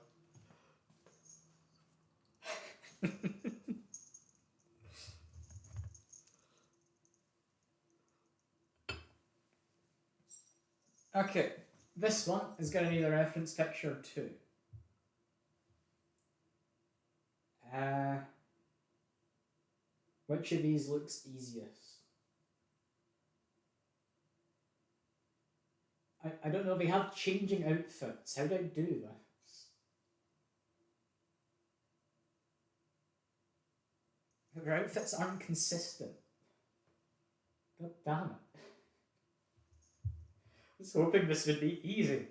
Okay, this one is going to need a reference picture too. Which of these looks easiest? I don't know, they have changing outfits. How do I do this? Their outfits aren't consistent. God damn it. I was hoping this would be easy.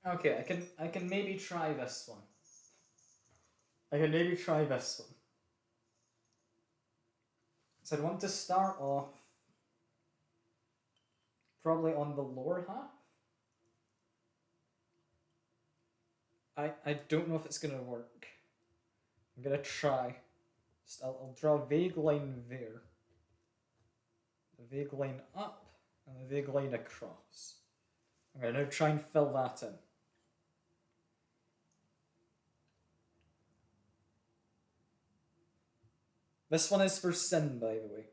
Okay, I can maybe try this one. So I'd want to start off probably on the lower half. I don't know if it's gonna work. I'm gonna try. I'll draw a vague line there, a vague line up, and a vague line across. I'm gonna now try and fill that in. This one is for Sin, by the way.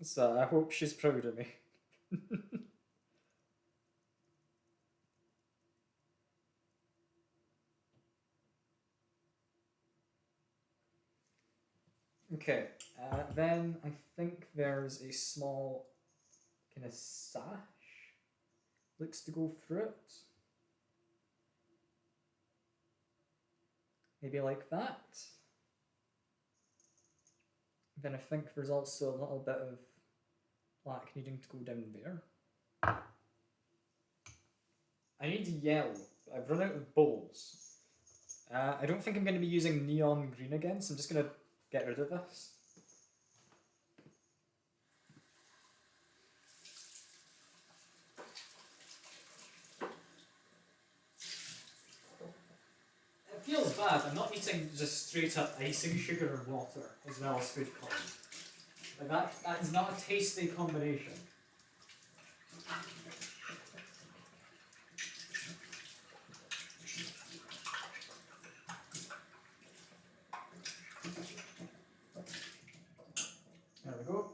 So I hope she's proud of me. Okay, then I think there's a small kind of sash. Looks to go through it. Maybe like that. Then I think there's also a little bit of black needing to go down there. I need yellow. I've run out of bowls. I don't think I'm going to be using neon green again, so I'm just going to get rid of this. It feels bad. I'm not eating just straight up icing sugar or water as well as food coloring. Like that is not a tasty combination. There we go.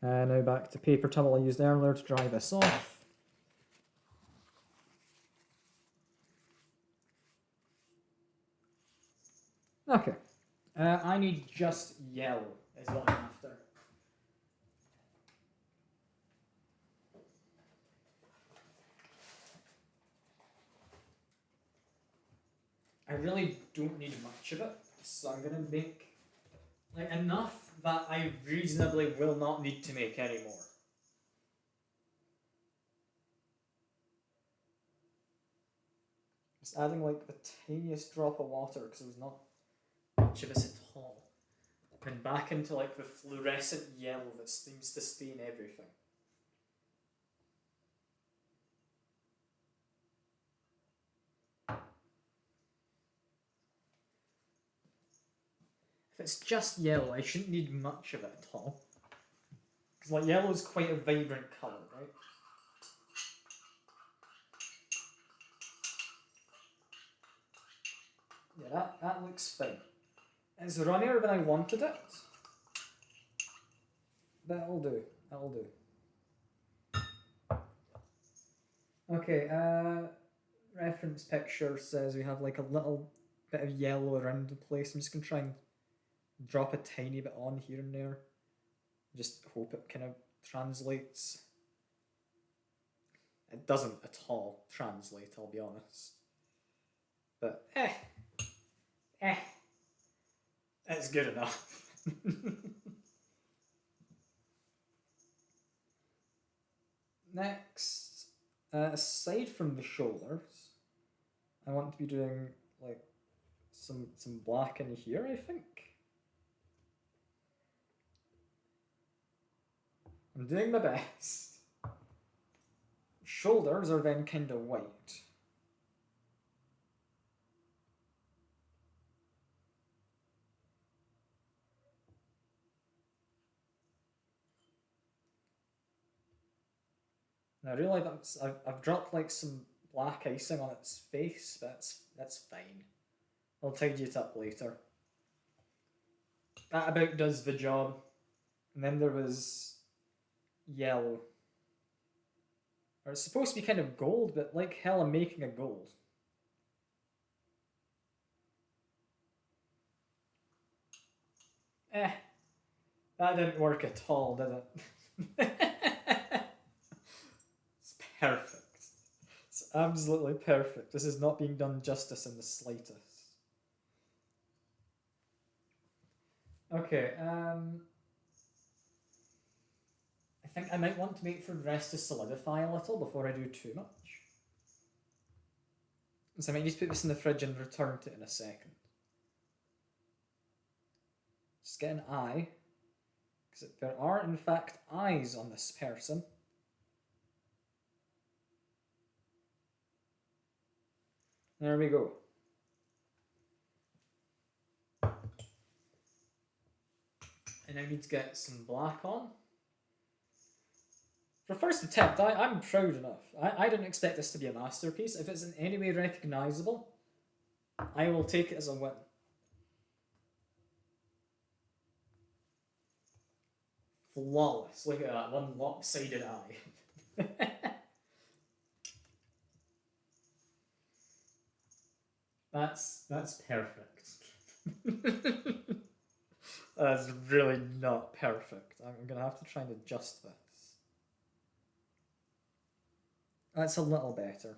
Now back to paper towel I used earlier to dry this off. Okay. I need just yellow is what I'm after. I really don't need much of it, so I'm gonna make like enough that I reasonably will not need to make any more. Just adding like the tiniest drop of water because there's not much of this at all. And back into like the fluorescent yellow that seems to stain everything. If it's just yellow, I shouldn't need much of it at all. Because like yellow is quite a vibrant colour, right? Yeah, that looks fine. It's runnier than I wanted it. That'll do. Okay, reference picture says we have like a little bit of yellow around the place. I'm just going to try and drop a tiny bit on here and there. Just hope it kind of translates. It doesn't at all translate, I'll be honest. But, it's good enough. Next, aside from the shoulders, I want to be doing like some black in here, I think. I'm doing my best. Shoulders are then kind of white. And I realise I've dropped like some black icing on its face, but that's fine. I'll tidy it up later. That about does the job. And then there was yellow. Or it's supposed to be kind of gold, but like hell I'm making a gold. That didn't work at all, did it? It's perfect. It's absolutely perfect. This is not being done justice in the slightest. Okay, I think I might want to wait for the rest to solidify a little before I do too much. So I might just put this in the fridge and return to it in a second. Just get an eye. Because there are, in fact, eyes on this person. There we go. And I need to get some black on. For first attempt, I'm proud enough. I didn't expect this to be a masterpiece. If it's in any way recognisable, I will take it as a win. Flawless. Look at that, one lopsided eye. That's perfect. That's really not perfect. I'm gonna have to try and adjust this. That's a little better.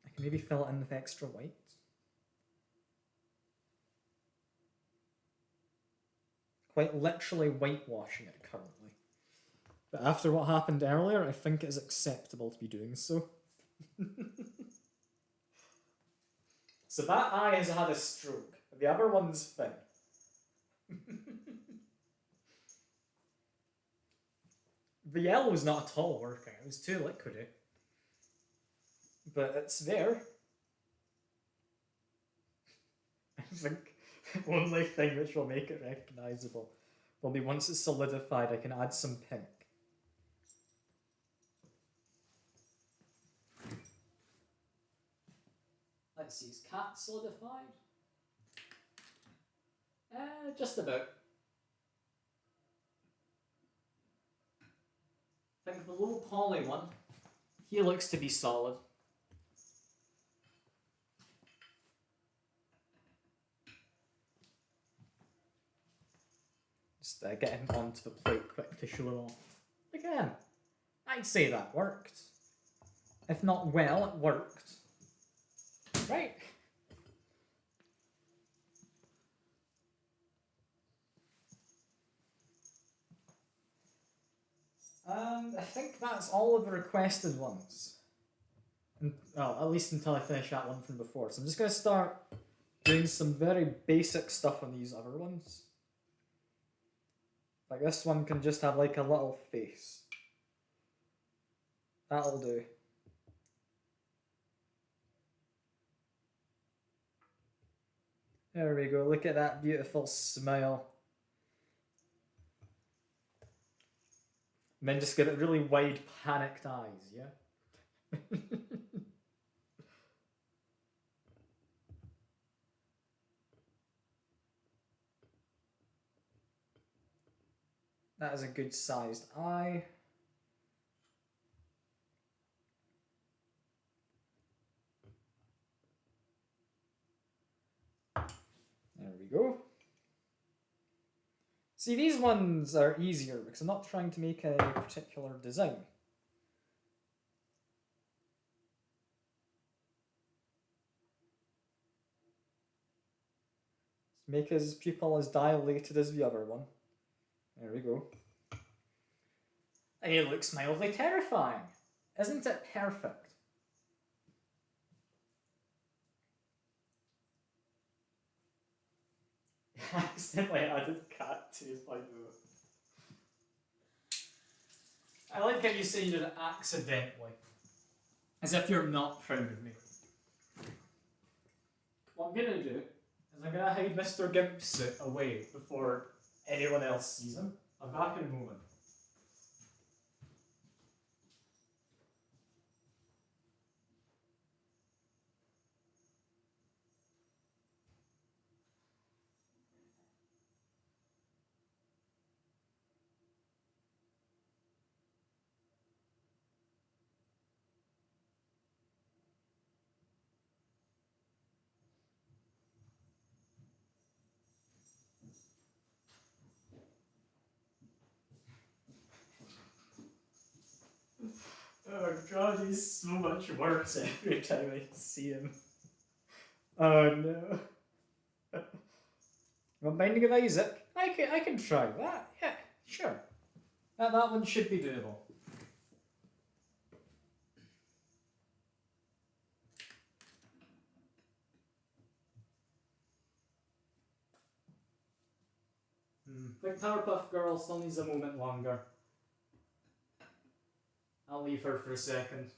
I can maybe fill it in with extra white. Quite literally whitewashing it currently. But after what happened earlier, I think it is acceptable to be doing so. So that eye has had a stroke. The other one's fine. The yellow's not at all working. It was too liquidy. But it's there. I think the only thing which will make it recognisable will be once it's solidified, I can add some pink. Let's see, is cat solidified? Just about. I think the low poly one, he looks to be solid. Just get him onto the plate quick to show it off. Again, I'd say that worked. If not well, it worked. Right. I think that's all of the requested ones. Well, at least until I finish that one from before. So I'm just going to start doing some very basic stuff on these other ones. Like this one can just have like a little face. That'll do. There we go, look at that beautiful smile. And then just give it really wide, panicked eyes, yeah? That is a good sized eye. There we go. See, these ones are easier because I'm not trying to make a particular design. Make his pupil as dilated as the other one. There we go. And he looks mildly terrifying. Isn't it perfect? I accidentally added cat to my move. I like how you say you did it accidentally. As if you're not proud of me. What I'm gonna do is I'm gonna hide Mr. Gimp's suit away before anyone else sees him. I'm back in a moment. god, he's so much worse every time I see him. Oh no. Well, Binding of Isaac, I can try that. Yeah, sure. That one should be doable. I think Powerpuff Girl still needs a moment longer. I'll leave her for a second.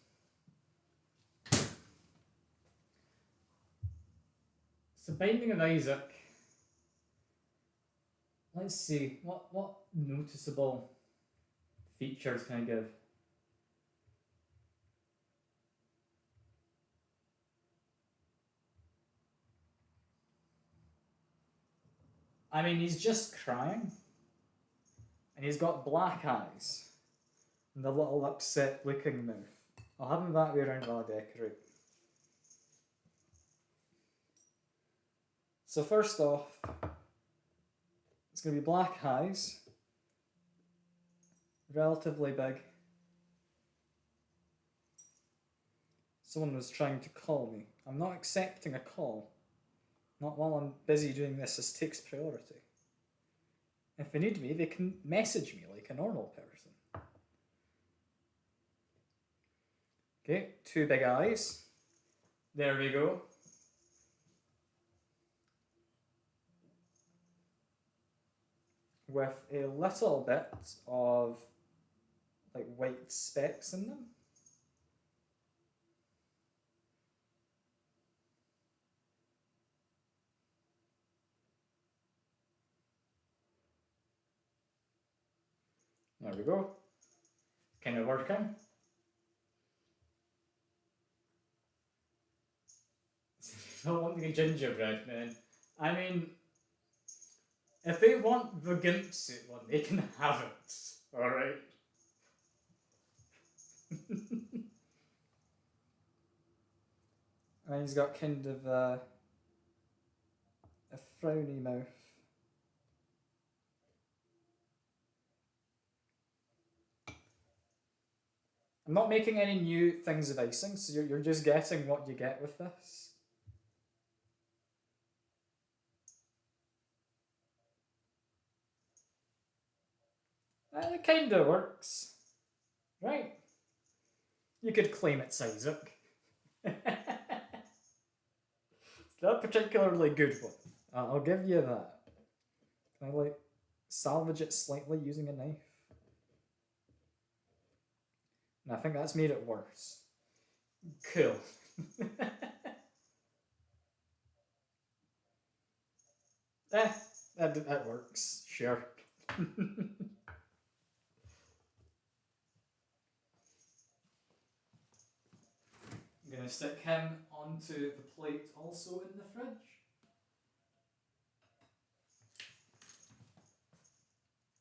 So Binding of Isaac. Let's see, what noticeable features can I give? I mean, he's just crying. And he's got black eyes. And a little upset looking mouth. I'll have him that way around while I decorate. So first off, it's going to be black eyes. Relatively big. Someone was trying to call me. I'm not accepting a call. Not while I'm busy doing this. This takes priority. If they need me, they can message me like a normal person. Okay, 2 big eyes. There we go. With a little bit of like white specks in them. There we go. Kind of working. Not wanting a gingerbread man. I mean, if they want the gimp suit one, they can have it. Alright? And he's got kind of a frowny mouth. I'm not making any new things of icing, so you're just getting what you get with this. It kinda works. Right? You could claim it's Isaac. It's not a particularly good one. I'll give you that. Can I like salvage it slightly using a knife? And I think that's made it worse. Cool. That works. Sure. I'm gonna stick him onto the plate also in the fridge.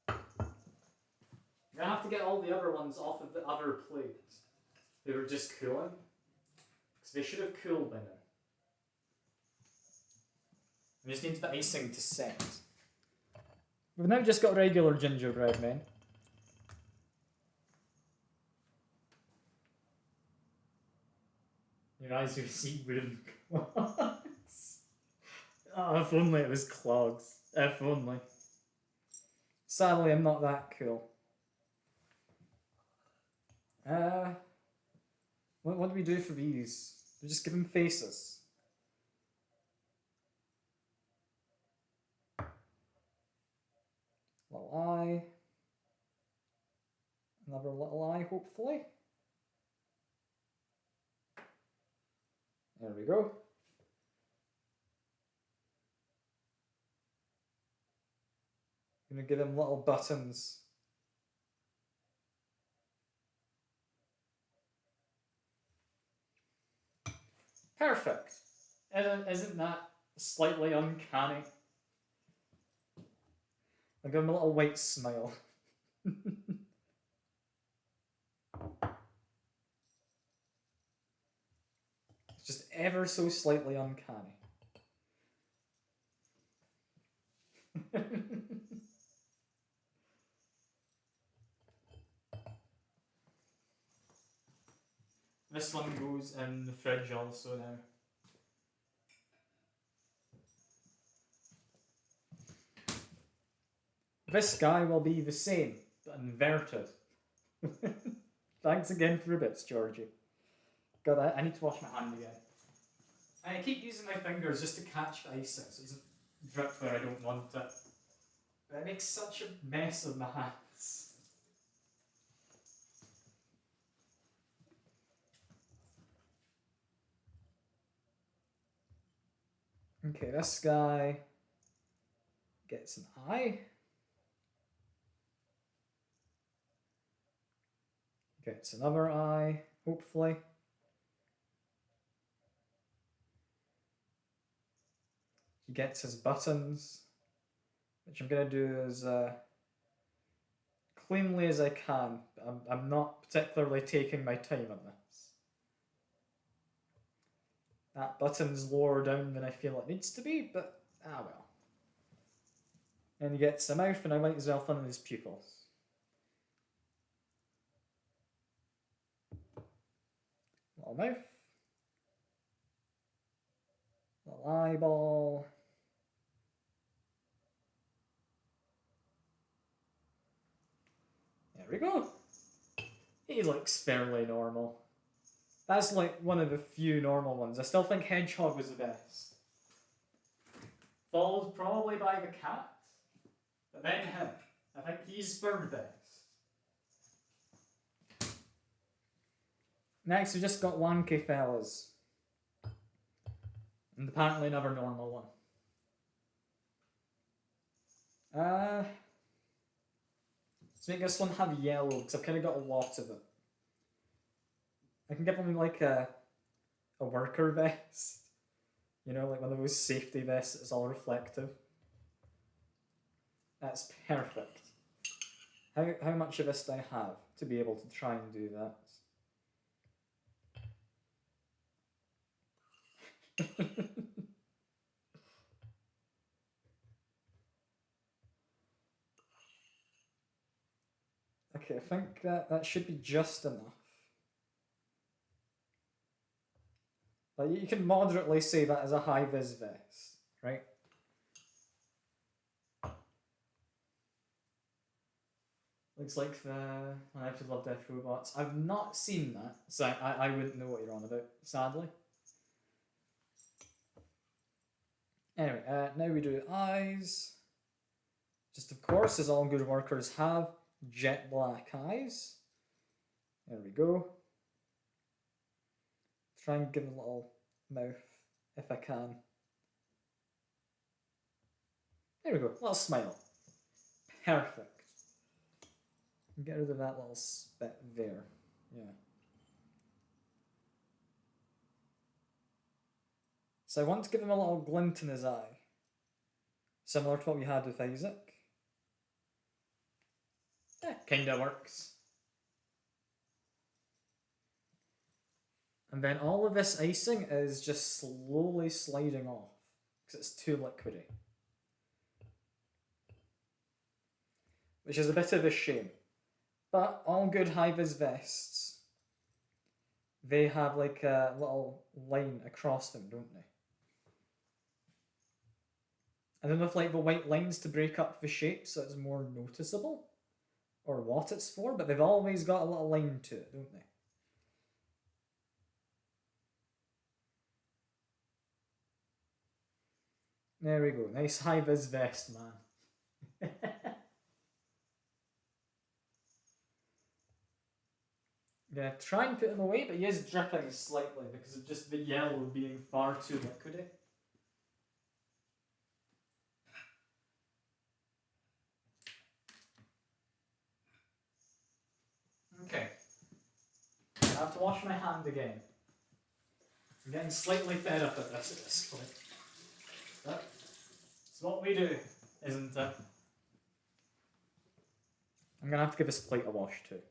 I'm gonna have to get all the other ones off of the other plate. They were just cooling. Because they should have cooled by now. We just need the icing to set. We've now just got regular gingerbread men. Your eyes are see wooden clogs. Oh, if only it was clogs. If only. Sadly, I'm not that cool. What do we do for these? We just give them faces. Little eye. Another little eye, hopefully. There we go. I'm gonna give him little buttons. Perfect. Isn't that slightly uncanny? I'll give him a little white smile. It's just ever so slightly uncanny. This one goes in the fridge also now. This guy will be the same, but inverted. Thanks again for the bits, Georgie. God, I need to wash my hand again. I keep using my fingers just to catch the icing, so it doesn't drip where I don't want it. But it makes such a mess of my hands. Okay, this guy gets an eye. Gets another eye, hopefully. He gets his buttons, which I'm going to do as cleanly as I can. I'm not particularly taking my time on this. That button's lower down than I feel it needs to be, but well. And he gets a mouth, and I might as well fill in his pupils. Little mouth. Little eyeball. There we go. He looks fairly normal. That's like one of the few normal ones. I still think Hedgehog was the best. Followed probably by the cat. But then him. I think he's third best. Next, we just got Lanky Fellas. And apparently another normal one. Let's make this one have yellow, because I've kind of got a lot of it. I can give him like a worker vest. You know, like one of those safety vests that's all reflective. That's perfect. How much of this do I have to be able to try and do that? Okay, I think that should be just enough. Like, you can moderately say that as a high-vis vest, right? Looks like the I Actually Love Death Robots. I've not seen that, so I wouldn't know what you're on about, sadly. Anyway, now we do eyes. Just of course, as all good workers have, jet black eyes. There we go. Try and give a little mouth if I can. There we go, little smile. Perfect. Get rid of that little bit there. Yeah. So I want to give him a little glint in his eye. Similar to what we had with Isaac. Kinda works. And then all of this icing is just slowly sliding off because it's too liquidy. Which is a bit of a shame. But all good high-vis vests, they have like a little line across them, don't they? I don't know if like the white lines to break up the shape so it's more noticeable, or what it's for, but they've always got a little line to it, don't they? There we go, nice high-vis vest, man. Yeah, try and put him away, but he is dripping slightly because of just the yellow being far too liquidy. Okay. I have to wash my hand again. I'm getting slightly fed up at this point. But it's what we do, isn't it? I'm gonna have to give this plate a wash too.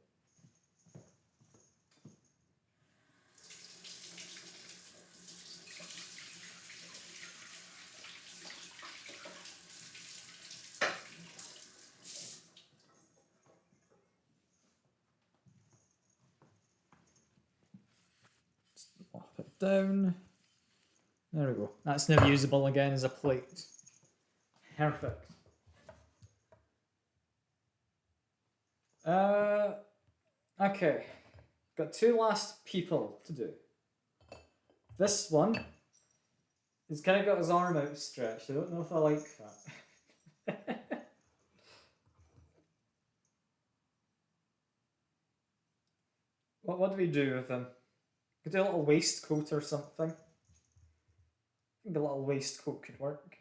down. There we go. That's now usable again as a plate. Perfect. Okay. Got two last people to do. This one, he's kind of got his arm outstretched. I don't know if I like that. What do we do with him? Could do a little waistcoat or something. I think a little waistcoat could work.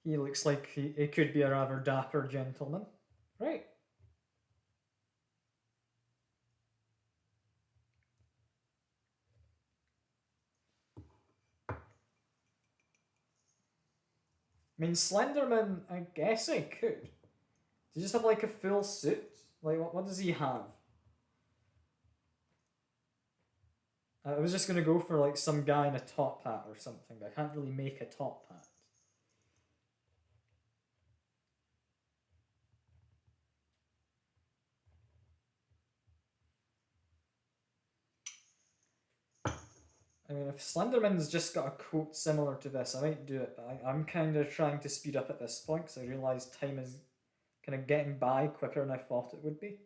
He looks like he could be a rather dapper gentleman. Right. I mean, Slenderman, I guess I could. Does he just have like a full suit? Like, what does he have? I was just gonna go for like some guy in a top hat or something, but I can't really make a top hat. I mean, if Slenderman's just got a coat similar to this, I might do it, but I'm kind of trying to speed up at this point because I realise time is kind of getting by quicker than I thought it would be.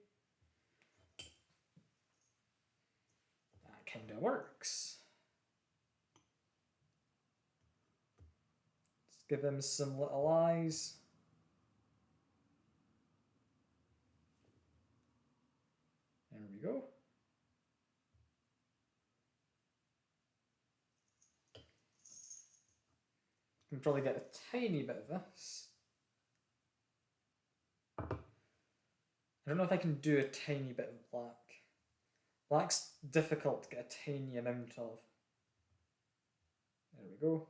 That kind of works. Let's give him some little eyes. There we go. Can probably get a tiny bit of this. I don't know if I can do a tiny bit of black. Black's difficult to get a tiny amount of. There we go.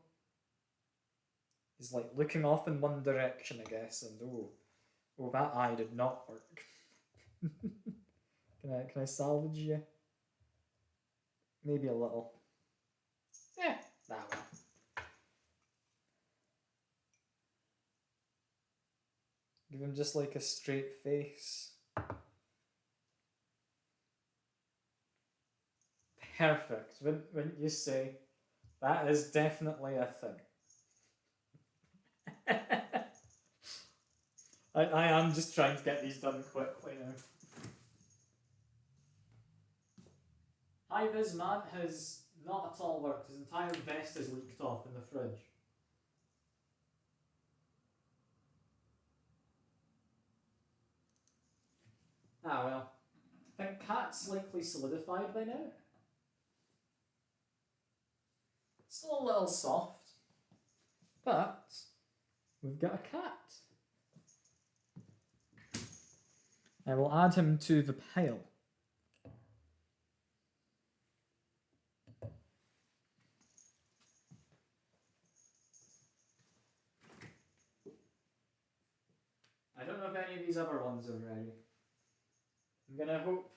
He's like looking off in one direction, I guess, and oh, that eye did not work. Can I salvage you? Maybe a little. Yeah, that one. Give him just like a straight face. Perfect. Wouldn't you say? That is definitely a thing. I am just trying to get these done quickly now. High-vis man has not at all worked. His entire vest is leaked off in the fridge. Ah well. I think cat's likely solidified by now. Still a little soft, but we've got a cat. I will add him to the pile. I don't know if any of these other ones are ready. I'm gonna hope.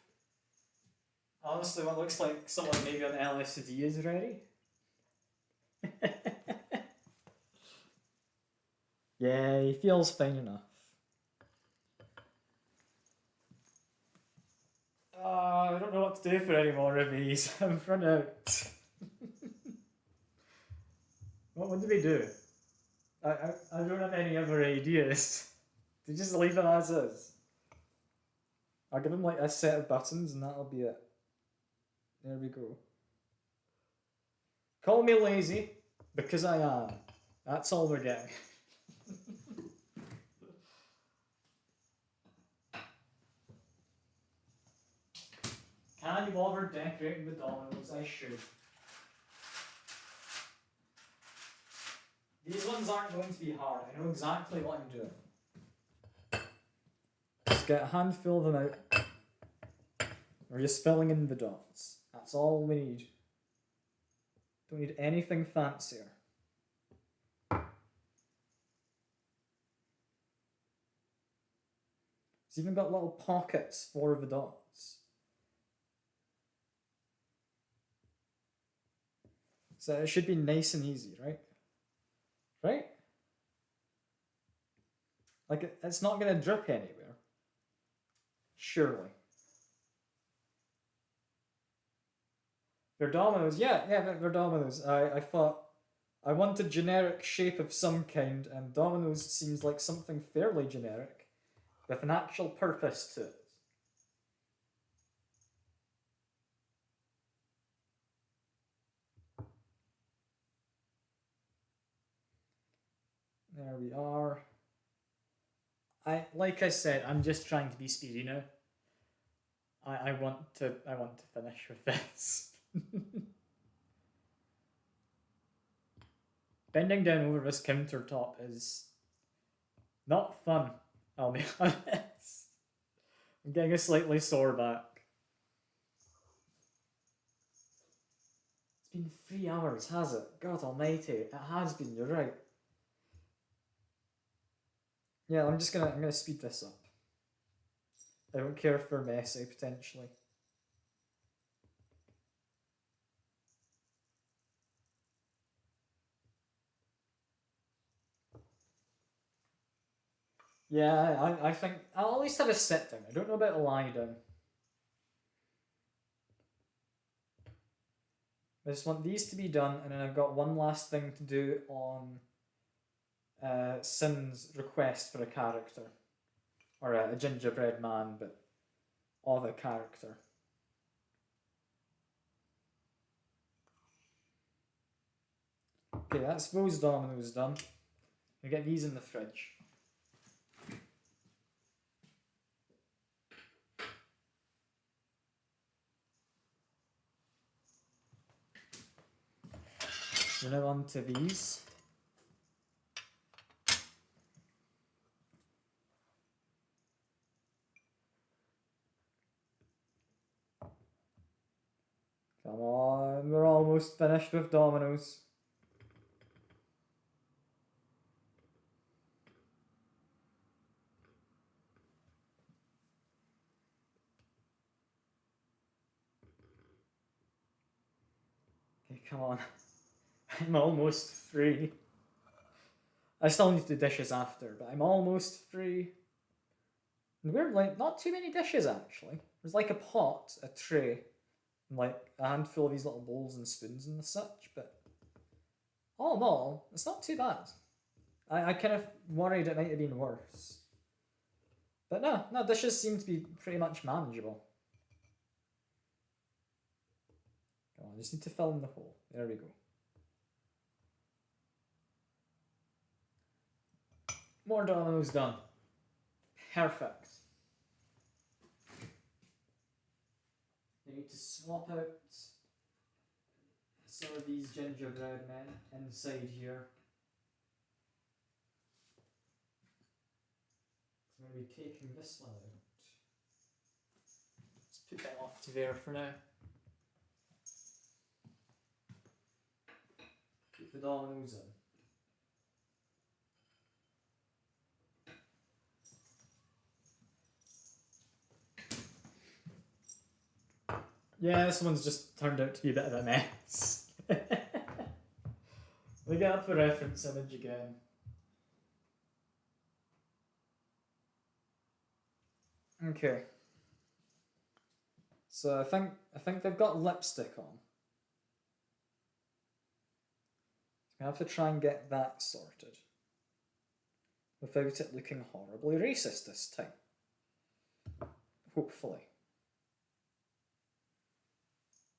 Honestly, what looks like someone maybe on LSD is ready. Yeah, he feels fine enough. I don't know what to do for any more of these. I've run out. What do we do? I don't have any other ideas. Do you just leave it as is? I'll give him like a set of buttons and that'll be it. There we go. Call me lazy, because I am. That's all we're getting. Can you bother decorating the dominoes? I should. These ones aren't going to be hard. I know exactly what I'm doing. Just get a handful of them out. We're just filling in the dots. That's all we need. Don't need anything fancier. It's even got little pockets for the dots. So it should be nice and easy, right? Right? Like, it's not going to drip anywhere. Surely. Can I, can I salvage you? Maybe a little. There we go. Call me lazy, because I am. That's all we get. These ones aren't going to be hard. I know exactly what I'm doing. They're dominoes. Yeah, they're dominoes. I thought I wanted generic shape of some kind, and dominoes seems like something fairly generic with an actual purpose to it. There we are. Like I said, I'm just trying to be speedy now. I want to finish with this. Bending down over this countertop is not fun, I'll be honest. I'm getting a slightly sore back. It's been 3 hours, has it? God almighty, it has been, you're right. Yeah, I'm gonna speed this up. I don't care if we're messy, potentially. Yeah, I think I'll at least have a sit down. I don't know about a lie down. I just want these to be done, and then I've got one last thing to do on Sin's request for a character. Or a gingerbread man, but of a character. Okay, that's those dominoes done. We get these in the fridge. We're now on to these. Come on, we're almost finished with dominoes. Okay, come on. I'm almost free. I still need to do dishes after, but I'm almost free. And we're like, not too many dishes actually. There's like a pot, a tray, and like a handful of these little bowls and spoons and such, but all in all, it's not too bad. I kind of worried it might have been worse. But no, dishes seem to be pretty much manageable. Come on, I just need to fill in the hole. There we go. More dominoes done. Perfect. I need to swap out some of these gingerbread men inside here. So I'm going to be taking this one out. Let's put that off to there for now. Keep the dominoes in. Yeah, this one's just turned out to be a bit of a mess. We get up the reference image again. Okay. So I think they've got lipstick on. So I have to try and get that sorted without it looking horribly racist this time. Hopefully.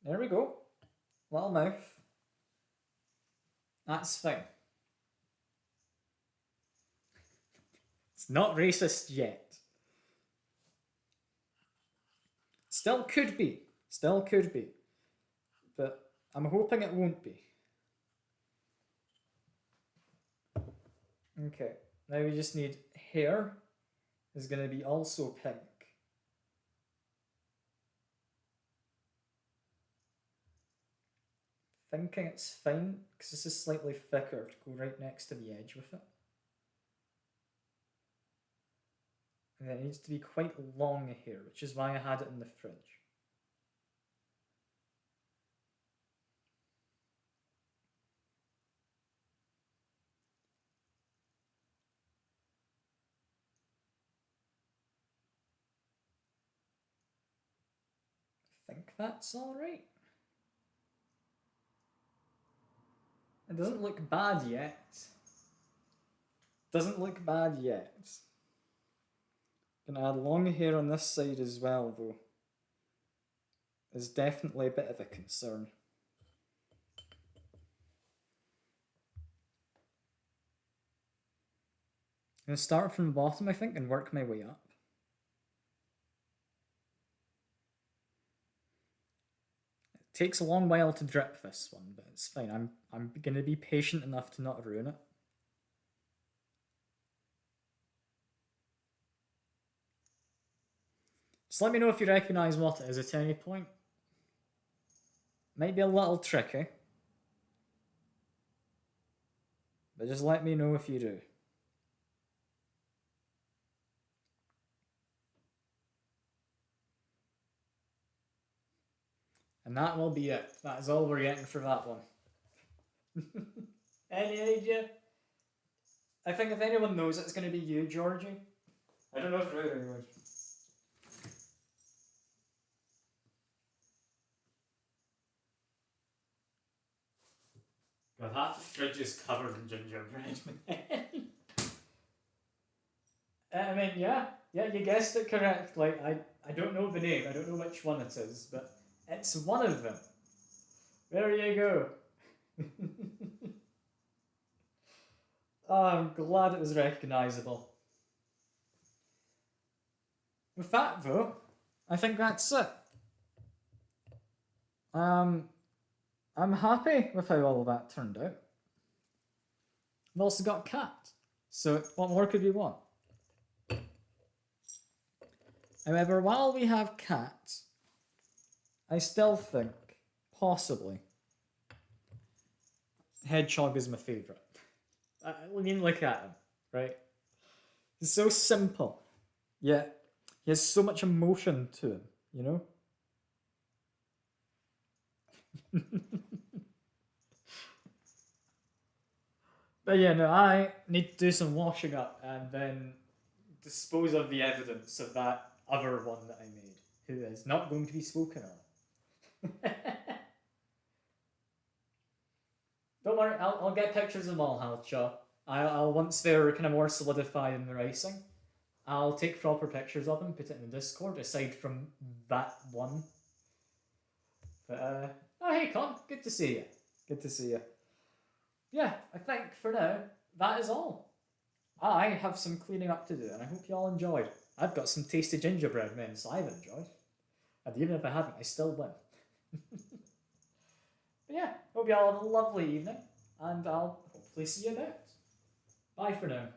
There we go. Little mouth. That's fine. It's not racist yet. Still could be. Still could be. But I'm hoping it won't be. Okay. Now we just need hair is going to be also pink. Thinking it's fine because this is slightly thicker to go right next to the edge with it. And then it needs to be quite long hair, which is why I had it in the fridge. I think that's alright. doesn't look bad yet. Doesn't look bad yet. Gonna add long hair on this side as well, though. Is definitely a bit of a concern. I'm gonna start from the bottom, I think, and work my way up. It takes a long while to drip this one, but it's fine. I'm gonna be patient enough to not ruin it. Just let me know if you recognise what it is at any point. Might be a little tricky, but just let me know if you do. And that will be it. That is all we're getting for that one. Any idea? I think if anyone knows it's going to be you, Georgie. I don't know if Rudy would. God, half the fridge is covered in gingerbread. I mean, yeah, you guessed it correctly. I don't know the name. I don't know which one it is, but it's one of them. There you go. Oh, I'm glad it was recognisable. With that, though, I think that's it. I'm happy with how all of that turned out. We've also got Cat, so what more could we want? However, while we have Cat, I still think, possibly, Hedgehog is my favourite. I mean, look at him, right? He's so simple, yet he has so much emotion to him, you know? But yeah, no, I need to do some washing up and then dispose of the evidence of that other one that I made, who is not going to be spoken of. Don't worry, I'll get pictures of them all, Halcha. I'll once they're kind of more solidified in the racing, I'll take proper pictures of them, put it in the Discord, aside from that one. But, oh hey Con, good to see you. Good to see you. Yeah, I think for now, that is all. I have some cleaning up to do, and I hope you all enjoyed. I've got some tasty gingerbread men, so I've enjoyed. And even if I haven't, I still win. But yeah, hope you all have a lovely evening, and I'll hopefully see you next. Bye for now.